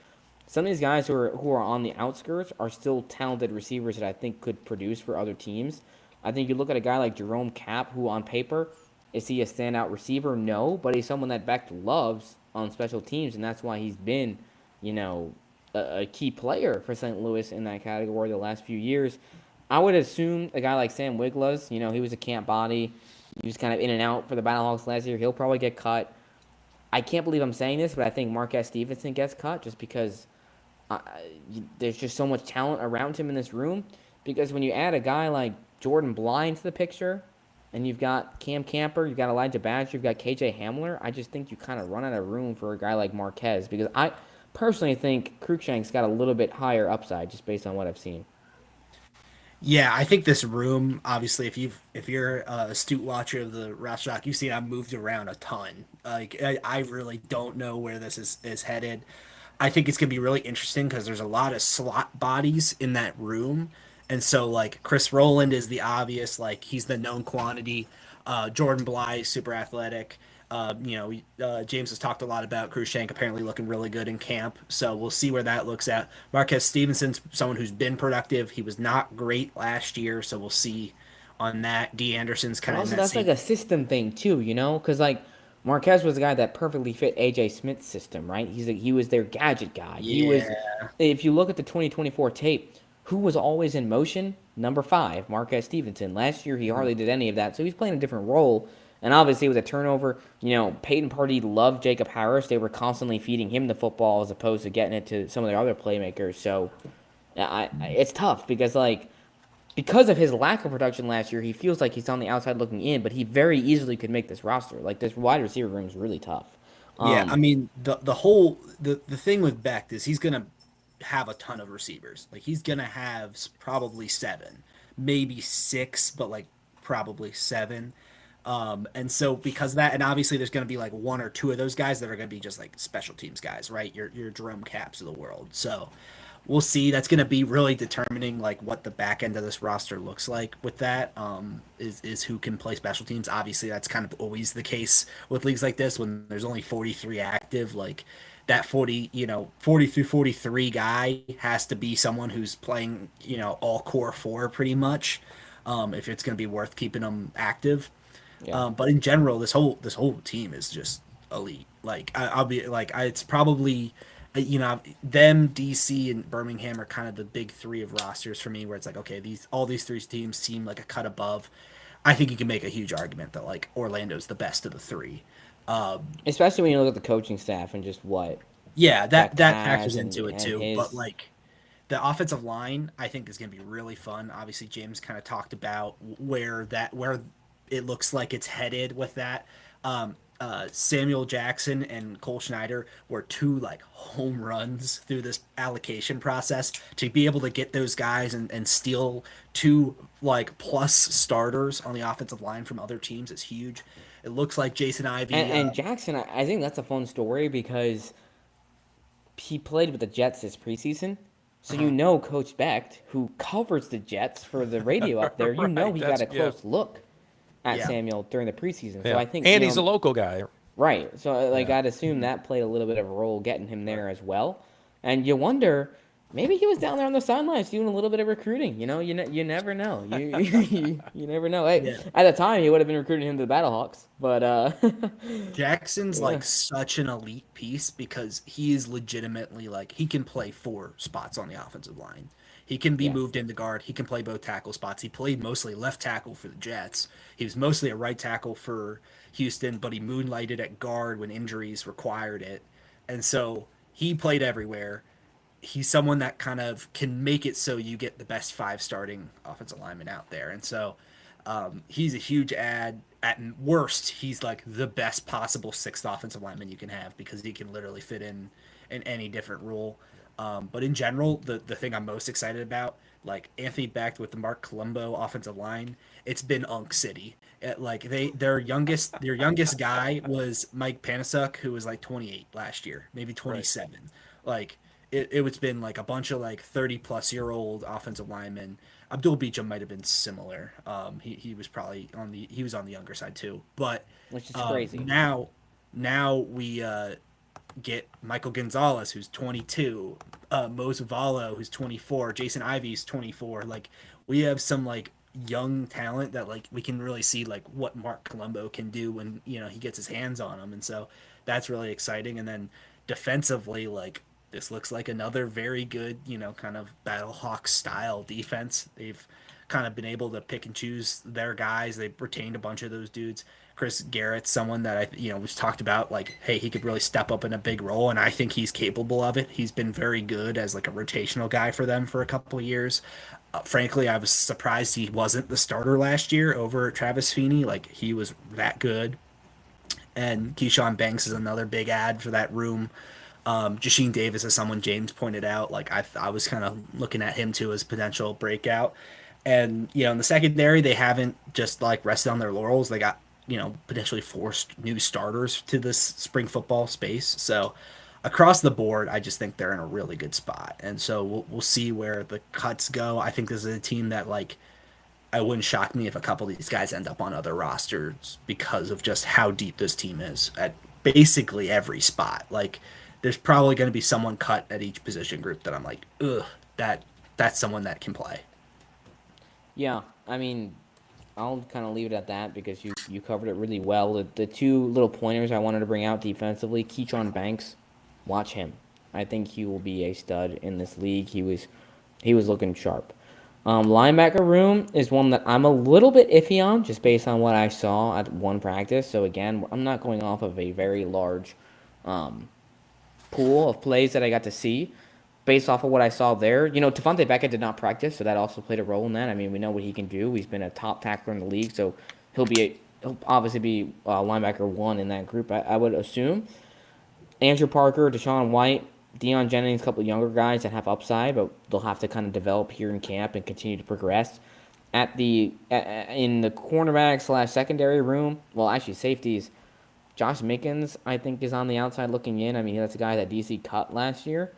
some of these guys who are on the outskirts are still talented receivers that I think could produce for other teams. I think you look at a guy like Jerome Cap, who on paper, is he a standout receiver? No, but he's someone that Beck loves on special teams, and that's why he's been, a key player for St. Louis in that category the last few years. I would assume a guy like Sam Wiglas, he was a camp body. He was kind of in and out for the Battlehawks last year. He'll probably get cut. I can't believe I'm saying this, but I think Marquez Stevenson gets cut just because there's just so much talent around him in this room. Because when you add a guy like Jordan Bly into the picture, and you've got Cam Camper, you've got Elijah Badger, you've got KJ Hamler, I just think you kind of run out of room for a guy like Marquez. Because I personally think Cruikshank's got a little bit higher upside just based on what I've seen. Yeah, I think this room, obviously, if you're a astute watcher of the Rouse Rock, you see I've moved around a ton. Like I really don't know where this is headed. I think it's gonna be really interesting because there's a lot of slot bodies in that room, and so like Chris Rowland is the obvious, like he's the known quantity. Jordan Bly, super athletic. James has talked a lot about Cruikshank apparently looking really good in camp, so we'll see where that looks at. Marquez Stevenson's someone who's been productive. He was not great last year, so we'll see on that. D. Anderson's kind of in Also, that that's same. like a system thing too, because like Marquez was a guy that perfectly fit AJ Smith's system, right? He was their gadget guy. He was. Yeah. If you look at the 2024 tape, who was always in motion? Number 5, Marquez Stevenson. Last year, he hardly did any of that, so he's playing a different role. And obviously, with a turnover, Peyton Purdy loved Jacob Harris. They were constantly feeding him the football as opposed to getting it to some of their other playmakers. So, it's tough because of his lack of production last year, he feels like he's on the outside looking in, but he very easily could make this roster. Like, this wide receiver room is really tough. Yeah, I mean the thing with Beck is he's gonna have a ton of receivers. Like he's gonna have probably 7, maybe 6, but like probably 7. And so because of that, and obviously there's gonna be like 1 or 2 of those guys that are gonna be just like special teams guys, right? Your Jerome Caps of the world. So we'll see. That's gonna be really determining like what the back end of this roster looks like with that. Is who can play special teams. Obviously that's kind of always the case with leagues like this when there's only 43 active, like that 40 through 43 guy has to be someone who's playing, all core 4 pretty much, if it's going to be worth keeping them active. Yeah. But in general, this whole team is just elite. Like I'll be like, it's probably, them, DC, and Birmingham are kind of the big 3 of rosters for me, where it's like, okay, all these 3 teams seem like a cut above. I think you can make a huge argument that like Orlando's the best of the 3. Especially when you look at the coaching staff and just what Yeah, that Beck factors has into it and too. his. But like the offensive line, I think is going to be really fun. Obviously, James kind of talked about where it looks like it's headed with that. Samuel Jackson and Cole Schneider were 2 like home runs through this allocation process. To be able to get those guys and steal 2 like plus starters on the offensive line from other teams is huge. It looks like Jason Ivey And Jackson, I think that's a fun story because he played with the Jets this preseason. So Coach Becht, who covers the Jets for the radio up there, Right, he got a close look at Yeah. Samuel during the preseason. Yeah. So I think, and he's a local guy. right. So I'd assume that played a little bit of a role getting him there as well. And you wonder, maybe he was down there on the sidelines doing a little bit of recruiting. You never know. You never know. Hey, at the time he would have been recruiting him to the Battlehawks, but Jackson's like such an elite piece because he is legitimately like he can play 4 spots on the offensive line. He can be moved into guard. He can play both tackle spots. He played mostly left tackle for the Jets. He was mostly a right tackle for Houston, but he moonlighted at guard when injuries required it. And so he played everywhere. He's someone that kind of can make it so you get the best 5 starting offensive linemen out there. And so he's a huge add. At worst, he's like the best possible 6th offensive lineman you can have because he can literally fit in any different role. But in general, the thing I'm most excited about, like Anthony Becht with the Mark Colombo offensive line, it's been Unk City. Their youngest guy was Mike Panasuk, who was like 28 last year, maybe 27. Right. Like it's been like a bunch of like 30 plus year old offensive linemen. Abdul Beecham might have been similar. He was probably on the younger side too. But which is crazy. now we get Michael Gonzalez, who's 22, Mo Zavallo, who's 24, Jason Ivey's 24. Like we have some like young talent that like we can really see like what Mark Colombo can do when he gets his hands on them, and so that's really exciting. And then defensively, like this looks like another very good kind of Battlehawks style defense. They've kind of been able to pick and choose their guys. They've retained a bunch of those dudes. Chris Garrett's someone that was talked about like, hey, he could really step up in a big role, and I think he's capable of it. He's been very good as like a rotational guy for them for a couple of years. Frankly, I was surprised he wasn't the starter last year over Travis Feeney. Like he was that good. And Keyshawn Banks is another big ad for that room. Jasheen Davis is someone James pointed out. Like I was kind of looking at him too as potential breakout. And in the secondary, they haven't just like rested on their laurels. They got potentially forced new starters to this spring football space. So across the board, I just think they're in a really good spot. And so we'll see where the cuts go. I think this is a team that like I wouldn't shock me if a couple of these guys end up on other rosters because of just how deep this team is at basically every spot. Like there's probably going to be someone cut at each position group that I'm like, ugh, that's someone that can play. Yeah, I mean, I'll kind of leave it at that because you covered it really well. The two little pointers I wanted to bring out defensively, Keyshawn Banks, watch him. I think he will be a stud in this league. He was looking sharp. Linebacker room is one that I'm a little bit iffy on just based on what I saw at one practice. So again, I'm not going off of a very large pool of plays that I got to see. Based off of what I saw there, Tavante Beckett did not practice, so that also played a role in that. I mean, we know what he can do. He's been a top tackler in the league, so he'll obviously be linebacker 1 in that group, I would assume. Andrew Parker, Deshaun White, Deion Jennings, a couple of younger guys that have upside, but they'll have to kind of develop here in camp and continue to progress. In the cornerback / secondary room, well, actually safeties, Josh Mickens, I think, is on the outside looking in. I mean, that's a guy that DC cut last year.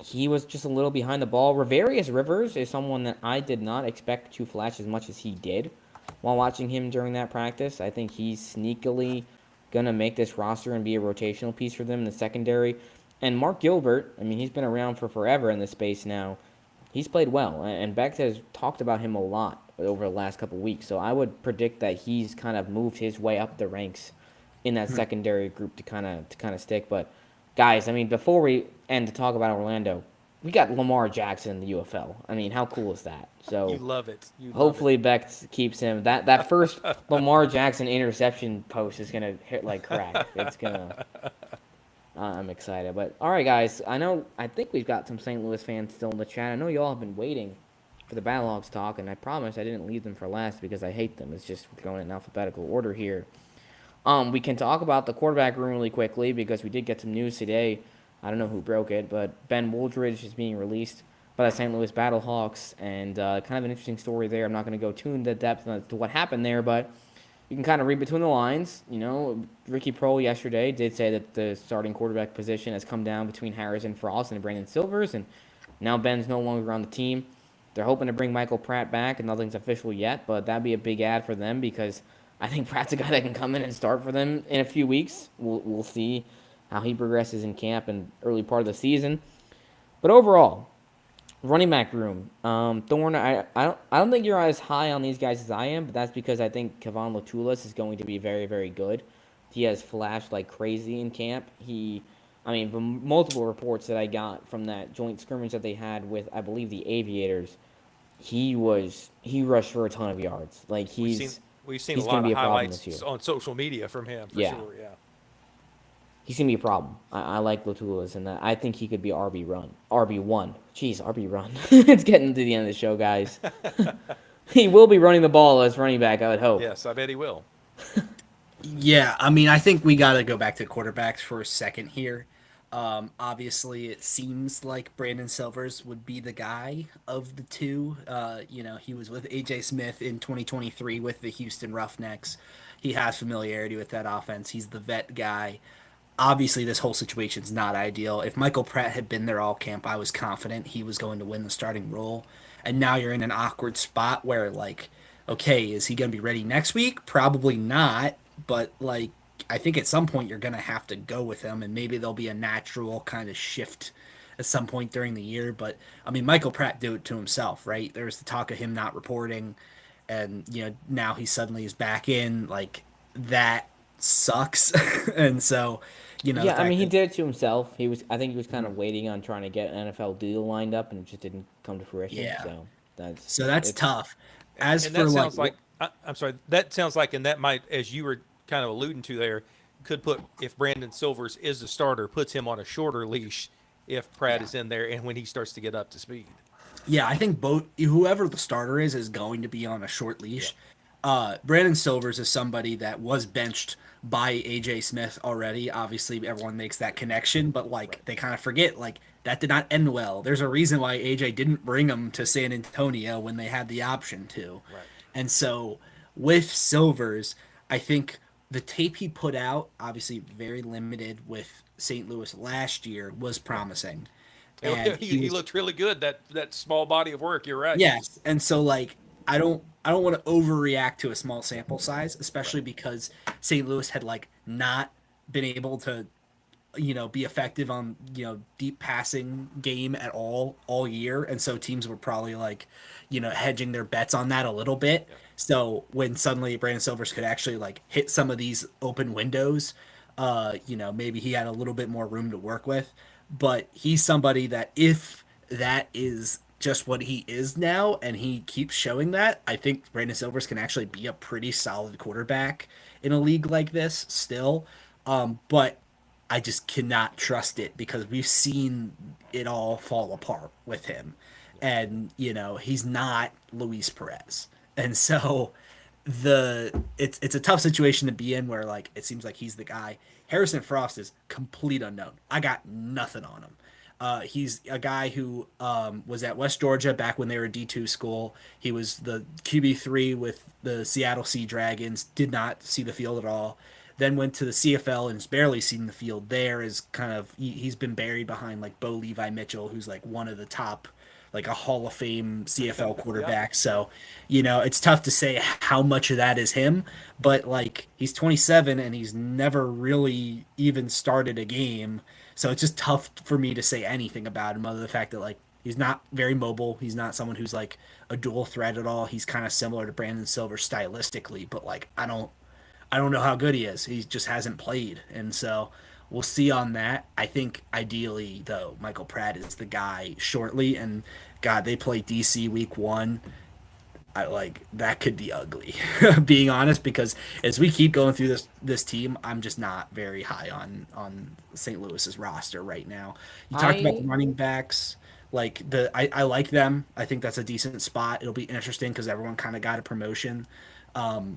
He was just a little behind the ball. Ravarius Rivers is someone that I did not expect to flash as much as he did while watching him during that practice. I think he's sneakily going to make this roster and be a rotational piece for them in the secondary. And Mark Gilbert, I mean, he's been around for forever in this space now. He's played well, and Beck has talked about him a lot over the last couple of weeks. So I would predict that he's kind of moved his way up the ranks in that secondary group to kind of stick. But guys, I mean, before we end to talk about Orlando, we got Lamar Jackson in the UFL. I mean, how cool is that? So You love it. hopefully Beck keeps him. That first Lamar Jackson interception post is gonna hit like crack. It's gonna. I'm excited, but all right, guys. I think we've got some St. Louis fans still in the chat. I know you all have been waiting for the Battlehawks talk, and I promise I didn't leave them for last because I hate them. It's just going in alphabetical order here. We can talk about the quarterback room really quickly because we did get some news today. I don't know who broke it, but Ben Wooldridge is being released by the St. Louis Battlehawks, and kind of an interesting story there. I'm not going to go too into depth to what happened there, but you can kind of read between the lines. Ricky Prohl yesterday did say that the starting quarterback position has come down between Harrison Frost and Brandon Silvers, and now Ben's no longer on the team. They're hoping to bring Michael Pratt back, and nothing's official yet, but that'd be a big ad for them because I think Pratt's a guy that can come in and start for them in a few weeks. We'll see how he progresses in camp and early part of the season. But overall, running back room, Thorne, I don't think you're as high on these guys as I am, but that's because I think Kevon Latulis is going to be very, very good. He has flashed like crazy in camp. From multiple reports that I got from that joint scrimmage that they had with, I believe, the Aviators, he rushed for a ton of yards. Like We've seen a lot of highlights on social media from him, for sure, yeah. He's going to be a problem. I like Latulis, and I think he could be RB1. Jeez, RB run. It's getting to the end of the show, guys. He will be running the ball as running back, I would hope. Yes, I bet he will. Yeah, I mean, I think we got to go back to quarterbacks for a second here. Obviously, it seems like Brandon Silvers would be the guy of the two. He was with A.J. Smith in 2023 with the Houston Roughnecks. He has familiarity with that offense. He's the vet guy. Obviously, this whole situation's not ideal. If Michael Pratt had been there all camp, I was confident he was going to win the starting role. and now you're in an awkward spot where like, okay, is he going to be ready next week? Probably not, but like I think at some point you're going to have to go with him, and maybe there'll be a natural kind of shift at some point during the year. But I mean, Michael Pratt did it to himself, right? There was the talk of him not reporting, and now he suddenly is back in. Like that sucks, and so the Yeah, I fact mean, he that did it to himself. I think he was kind of waiting on trying to get an NFL deal lined up, and it just didn't come to fruition. yeah, So that's so that's it's tough. As And for that like, sounds like I'm sorry. That sounds like, and that might, as you were kind of alluding to there, could put, if Brandon Silvers is the starter, puts him on a shorter leash if Pratt is in there and when he starts to get up to speed. yeah, I think both whoever the starter is going to be on a short Yeah. leash. Brandon Silvers is somebody that was benched by AJ Smith already. Obviously, everyone makes that connection, but like they kind of forget like that did not end well. There's a reason why AJ didn't bring him to San Antonio when they had the option to. Right. And so with Silvers, I think the tape he put out, obviously very limited with St. Louis last year, was promising. And He looked really good, that small body of work. You're right. yes, and so like I don't want to overreact to a small sample size, especially because St. Louis had like not been able to be effective on deep passing game at all year, and so teams were probably like hedging their bets on that a little bit. So when suddenly Brandon Silvers could actually like hit some of these open windows, maybe he had a little bit more room to work with. But he's somebody that if that is just what he is now and he keeps showing that, I think Brandon Silvers can actually be a pretty solid quarterback in a league like this still. But I just cannot trust it because we've seen it all fall apart with him. And, he's not Luis Perez. And so it's a tough situation to be in where like it seems like he's the guy. Harrison Frost is complete unknown. I got nothing on him. He's a guy who was at West Georgia back when they were a D2 school. He was the QB3 with the Seattle Sea Dragons, did not see the field at all. Then went to the CFL and has barely seen the field there. Is kind of he's been buried behind like Bo Levi Mitchell, who's like one of the top, like a Hall of Fame CFL quarterback. So, it's tough to say how much of that is him, but like he's 27 and he's never really even started a game. So it's just tough for me to say anything about him other than the fact that like he's not very mobile. He's not someone who's like a dual threat at all. He's kind of similar to Brandon Silver stylistically, but like I don't know how good he is. He just hasn't played. And so we'll see on that. I think ideally, though, Michael Pratt is the guy shortly. And God, they play DC week 1. I like that could be ugly, being honest, because as we keep going through this team, I'm just not very high on St. Louis's roster right now. You talked about the running backs. Like I like them. I think that's a decent spot. It'll be interesting because everyone kind of got a promotion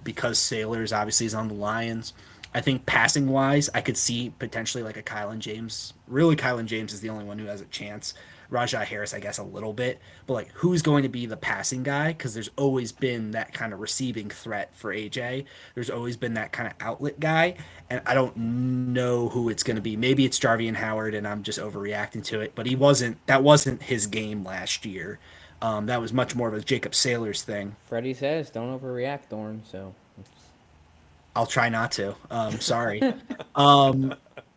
because Sailors obviously is on the Lions. I think passing wise, I could see potentially like a Kylan James. Really, Kylan James is the only one who has a chance. Rajai Harris, I guess, a little bit. But like, who's going to be the passing guy? Because there's always been that kind of receiving threat for AJ. There's always been that kind of outlet guy, and I don't know who it's going to be. Maybe it's Jarvian Howard, and I'm just overreacting to it. But that wasn't his game last year. That was much more of a Jacob Sailors thing. Freddie says don't overreact, Thorne. So I'll try not to. Sorry.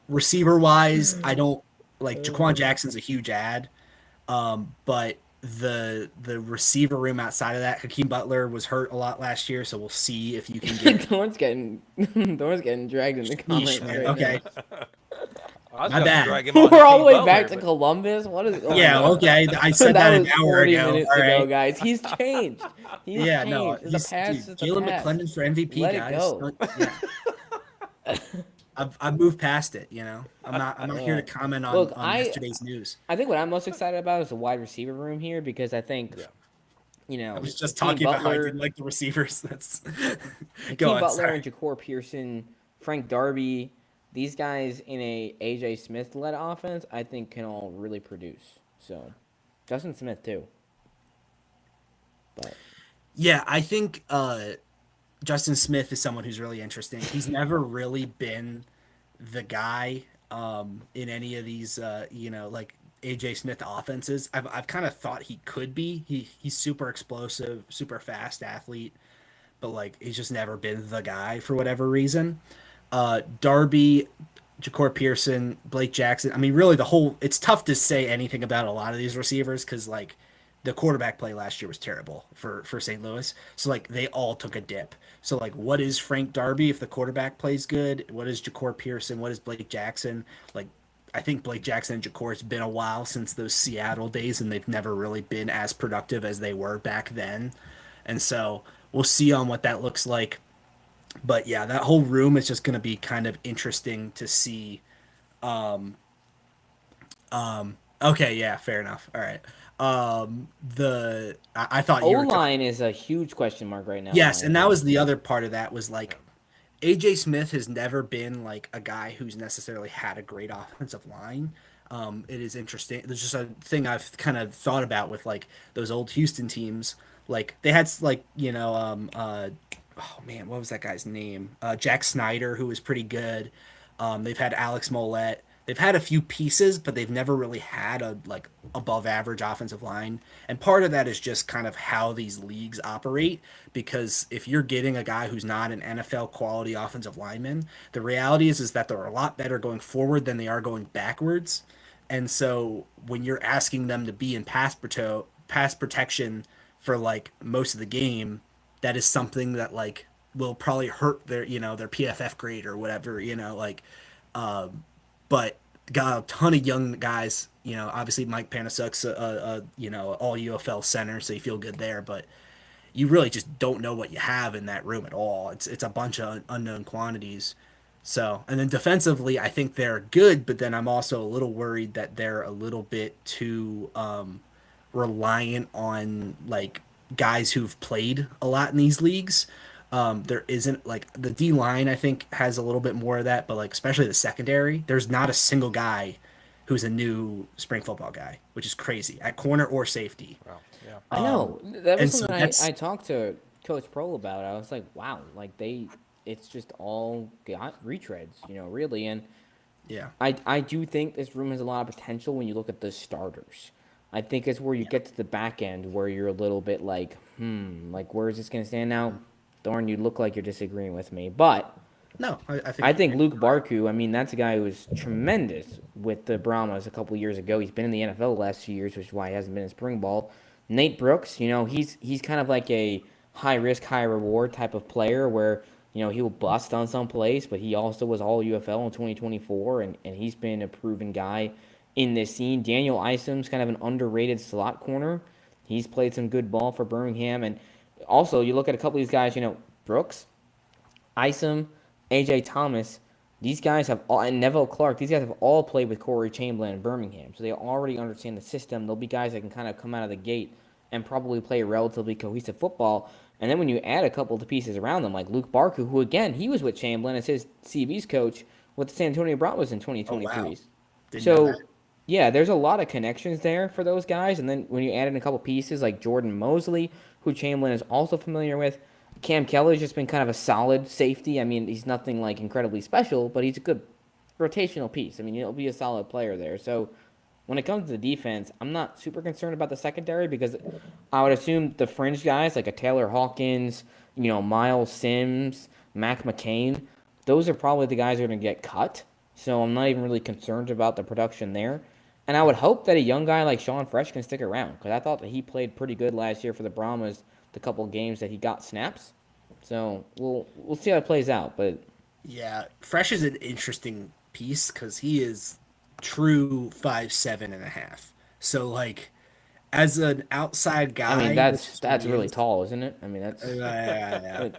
Receiver wise, I don't like Jaquan Jackson's a huge ad. But the receiver room outside of that, Hakeem Butler was hurt a lot last year, so we'll see if you can get. Thorne's getting dragged in the comments. Man, Right okay, I was My gonna bad. drag him now. on We're all the way Hakeem back Butler, to but- Columbus. What is going yeah, on? okay. I said that an was hour 40 ago. minutes All ago, right. guys. He's changed. He's Yeah, changed. no, The he's past dude, is the Jalen past. McClendon for MVP, Let it guys. go. Yeah. I've moved past it. I'm not here to comment on, Look, yesterday's news. I think what I'm most excited about is the wide receiver room here because I think, I was just Hakeem talking about how I Butler- didn't like the receivers. That's Hakeem go on. Butler Sorry. and Ja'Cour Pearson, Frank Darby, these guys in a AJ Smith led offense, I think can all really produce. So, Justin Smith too. But Yeah, I think Justin Smith is someone who's really interesting. He's never really been the guy in any of these, like AJ Smith offenses. I've kind of thought he could be. He's super explosive, super fast athlete, but like he's just never been the guy for whatever reason. Darby, Ja'Cour Pearson, Blake Jackson. I mean, really the whole. It's tough to say anything about a lot of these receivers because like the quarterback play last year was terrible for St. Louis. So like they all took a dip. So like, what is Frank Darby if the quarterback plays good? What is Ja'Cour Pearson? What is Blake Jackson? Like, I think Blake Jackson and Ja'Cour, it's been a while since those Seattle days, and they've never really been as productive as they were back then. And so we'll see on what that looks like. But yeah, that whole room is just going to be kind of interesting to see. Okay, yeah, fair enough. All right. I thought O you were line is a huge question mark right now. yes, and that was the other part of that was like AJ Smith has never been like a guy who's necessarily had a great offensive line. It is interesting. There's just a thing I've kind of thought about with like those old Houston teams. Like they had like oh man, what was that guy's name? Jack Snyder, who was pretty good. They've had Alex Mollett. They've had a few pieces, but they've never really had a like above average offensive line. And part of that is just kind of how these leagues operate. Because if you're getting a guy who's not an NFL quality offensive lineman, the reality is that they're a lot better going forward than they are going backwards. And so when you're asking them to be in pass protection for like most of the game, that is something that like will probably hurt their their PFF grade or whatever, like but got a ton of young guys. Obviously Mike Panasuk's all UFL center, so you feel good there. But you really just don't know what you have in that room at all. It's a bunch of unknown quantities. So, and then defensively, I think they're good, but then I'm also a little worried that they're a little bit too reliant on like guys who've played a lot in these leagues. There isn't like the D line, I think, has a little bit more of that, but like especially the secondary, there's not a single guy who's a new spring football guy, which is crazy at corner or safety. Well, yeah. I know. That was and so something that's- I talked to Coach Prohl about. I was like, wow, like it's just all got retreads, really. And Yeah. I do think this room has a lot of potential when you look at the starters. I think it's where you get to the back end where you're a little bit like, like where is this going to stand now? Thorne, you look like you're disagreeing with me, but No, I think Luke Barku, I mean, that's a guy who was tremendous with the Brahmas a couple of years ago. He's been in the NFL the last few years, which is why he hasn't been in spring ball. Nate Brooks, he's kind of like a high risk, high reward type of player where, he will bust on some plays, but he also was all UFL in 2024, and he's been a proven guy in this scene. Daniel Isom's kind of an underrated slot corner. He's played some good ball for Birmingham, and also you look at a couple of these guys, Brooks, Isom, AJ Thomas, these guys have all, and Neville Clark, these guys have all played with Corey Chamberlain in Birmingham. So they already understand the system. They'll be guys that can kind of come out of the gate and probably play relatively cohesive football. And then when you add a couple of the pieces around them, like Luke Barku, who again, he was with Chamberlain as his CB's coach with the San Antonio Brahmas in 2023. Oh, wow. Didn't know So, that. yeah, there's a lot of connections there for those guys. And then when you add in a couple pieces like Jordan Mosley, who Chamberlain is also familiar with, Cam Kelly's just been kind of a solid safety. I mean, he's nothing like incredibly special, but he's a good rotational piece. I mean, he'll be a solid player there. So when it comes to the defense, I'm not super concerned about the secondary because I would assume the fringe guys like a Taylor Hawkins, Miles Sims, Mac McCain, those are probably the guys who are going to get cut. So I'm not even really concerned about the production there. And I would hope that a young guy like Sean Fresh can stick around because I thought that he played pretty good last year for the Brahmas, the couple of games that he got snaps. So we'll see how it plays out. But Yeah, Fresh is an interesting piece because he is true 5'7.5". So like, as an outside guy, I mean that's really is- tall, isn't it? I mean that's Yeah.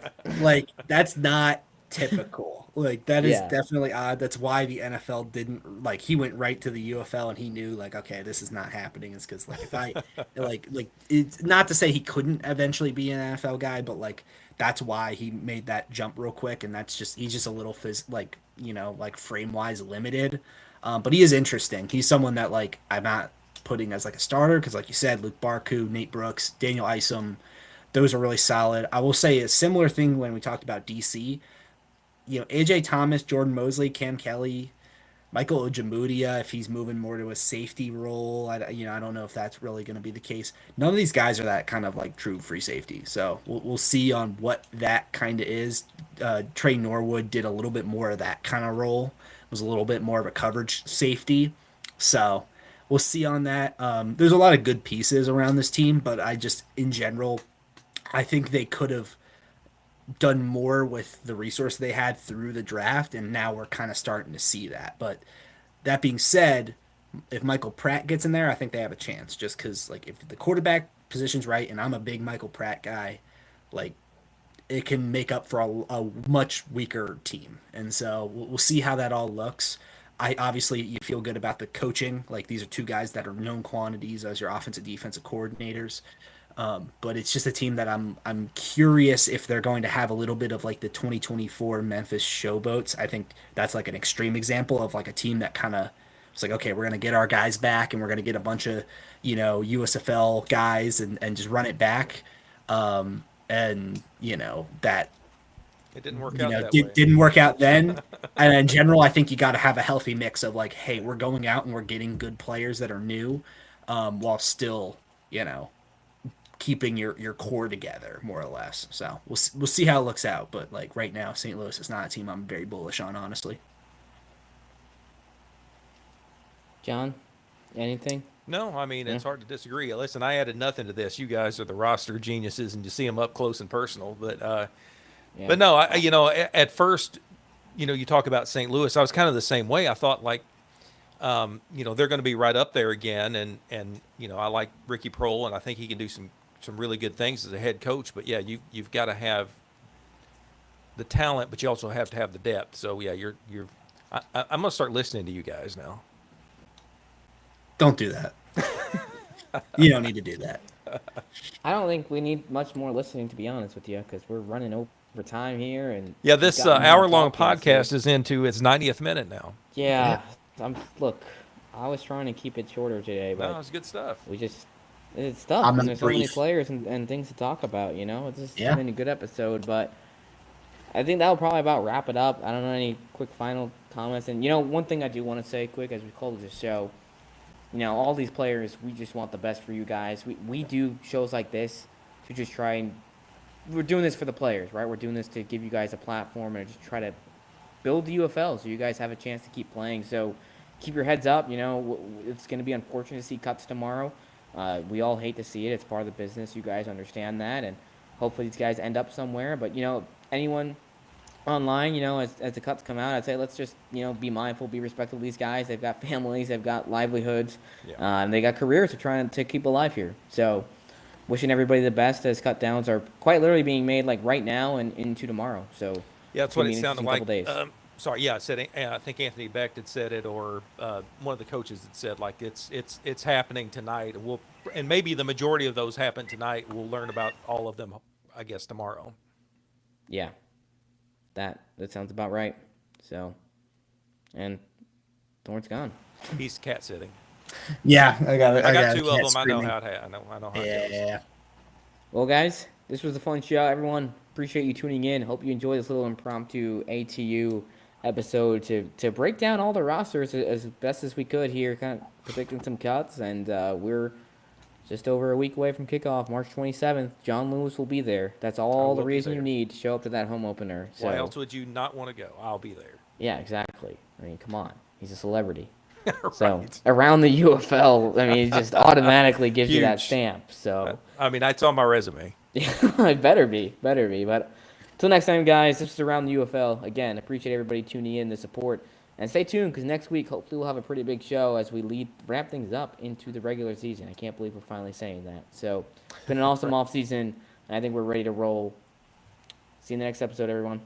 Like that's not typical. Like that is Yeah. definitely odd. That's why the NFL didn't like. He went right to the UFL and he knew like, okay, this is not happening. It's because like if I like it's not to say he couldn't eventually be an NFL guy, but like that's why he made that jump real quick. And that's just he's just a little like frame wise limited. But he is interesting. He's someone that like I'm not putting as like a starter because like you said, Luke Barku, Nate Brooks, Daniel Isom, those are really solid. I will say a similar thing when we talked about DC. AJ Thomas, Jordan Mosley, Cam Kelly, Michael Ojemudia, if he's moving more to a safety role, I don't know if that's really going to be the case. None of these guys are that kind of like true free safety, so we'll see on what that kind of is. Trey Norwood did a little bit more of that kind of role, was a little bit more of a coverage safety, so we'll see on that. There's a lot of good pieces around this team, but I just in general, I think they could have done more with the resource they had through the draft, and now we're kind of starting to see that. But that being said, if Michael Pratt gets in there, I think they have a chance. Just because, like, if the quarterback position's right, and I'm a big Michael Pratt guy, like, it can make up for a much weaker team. And so we'll see how that all looks. I obviously you feel good about the coaching. Like these are two guys that are known quantities as your offensive defensive coordinators. But it's just a team that I'm curious if they're going to have a little bit of like the 2024 Memphis Showboats. I think that's like an extreme example of like a team that kind of it's like, okay, we're going to get our guys back and we're going to get a bunch of, USFL guys and just run it back. And, that It didn't work out that way. didn't work out then. And in general, I think you got to have a healthy mix of like, hey, we're going out and we're getting good players that are new, while still, keeping your core together more or less. So we'll see how it looks out. But like right now, St. Louis is not a team I'm very bullish on, honestly. John, anything? No, I mean, it's hard to disagree. Listen, I added nothing to this. You guys are the roster geniuses, and you see them up close and personal. But Yeah. but no, at first, you talk about St. Louis. I was kind of the same way. I thought like, they're going to be right up there again, and I like Ricky Prohl, and I think he can do some really good things as a head coach. But yeah, you've got to have the talent, but you also have to have the depth. So yeah, I'm gonna start listening to you guys now. Don't do that. You don't need to do that. I don't think we need much more listening, to be honest with you, because we're running over time here. And Yeah, this we've got more hour-long talking, podcast so- is into its 90th minute now. Yeah. Look, I was trying to keep it shorter today, but No, it's good stuff. it's tough. I'm And there's so many brief. players and things to talk about, It's just Yeah. been a good episode, but I think that'll probably about wrap it up. I don't know any quick final comments. And, one thing I do want to say quick as we close this show, all these players, we just want the best for you guys. We do shows like this to just try and we're doing this for the players, right? We're doing this to give you guys a platform and just try to build the UFL so you guys have a chance to keep playing. So keep your heads up. It's going to be unfortunate to see cuts tomorrow. We all hate to see it. It's part of the business. You guys understand that. And hopefully these guys end up somewhere. But, anyone online, as the cuts come out, I'd say let's just, be mindful, be respectful of these guys. They've got families, they've got livelihoods, and they got careers they're trying to keep alive here. So wishing everybody the best as Cutdowns are quite literally being made like right now and into tomorrow. So Yeah, that's what it sounded like. Days. Sorry, yeah, I think Anthony Beck had said it, or one of the coaches had said like it's happening tonight, and maybe the majority of those happen tonight. We'll learn about all of them, I guess, tomorrow. Yeah, that sounds about right. So, and Thorne's gone. He's cat sitting. Yeah, I got it. I got it. two of Yeah, them. screaming. I know how it goes. Yeah. Well, guys, this was a fun show. Everyone, appreciate you tuning in. Hope you enjoyed this little impromptu ATU episode to break down all the rosters as best as we could here, kind of predicting some cuts. And we're just over a week away from kickoff, March 27th. John Lewis will be there. That's all the reason you need to show up to that home opener. So, why else would you not want to go? I'll be there. Yeah, exactly. I mean, come on. He's a celebrity. Right. So around the UFL, I mean, it just automatically gives you that Huge. stamp. So I mean, that's on my resume. it better be. But until next time, guys, this is Around the UFL. Again, appreciate everybody tuning in, the support. And stay tuned because next week, hopefully, we'll have a pretty big show as we wrap things up into the regular season. I can't believe we're finally saying that. So it's been an awesome offseason, and I think we're ready to roll. See you in the next episode, everyone.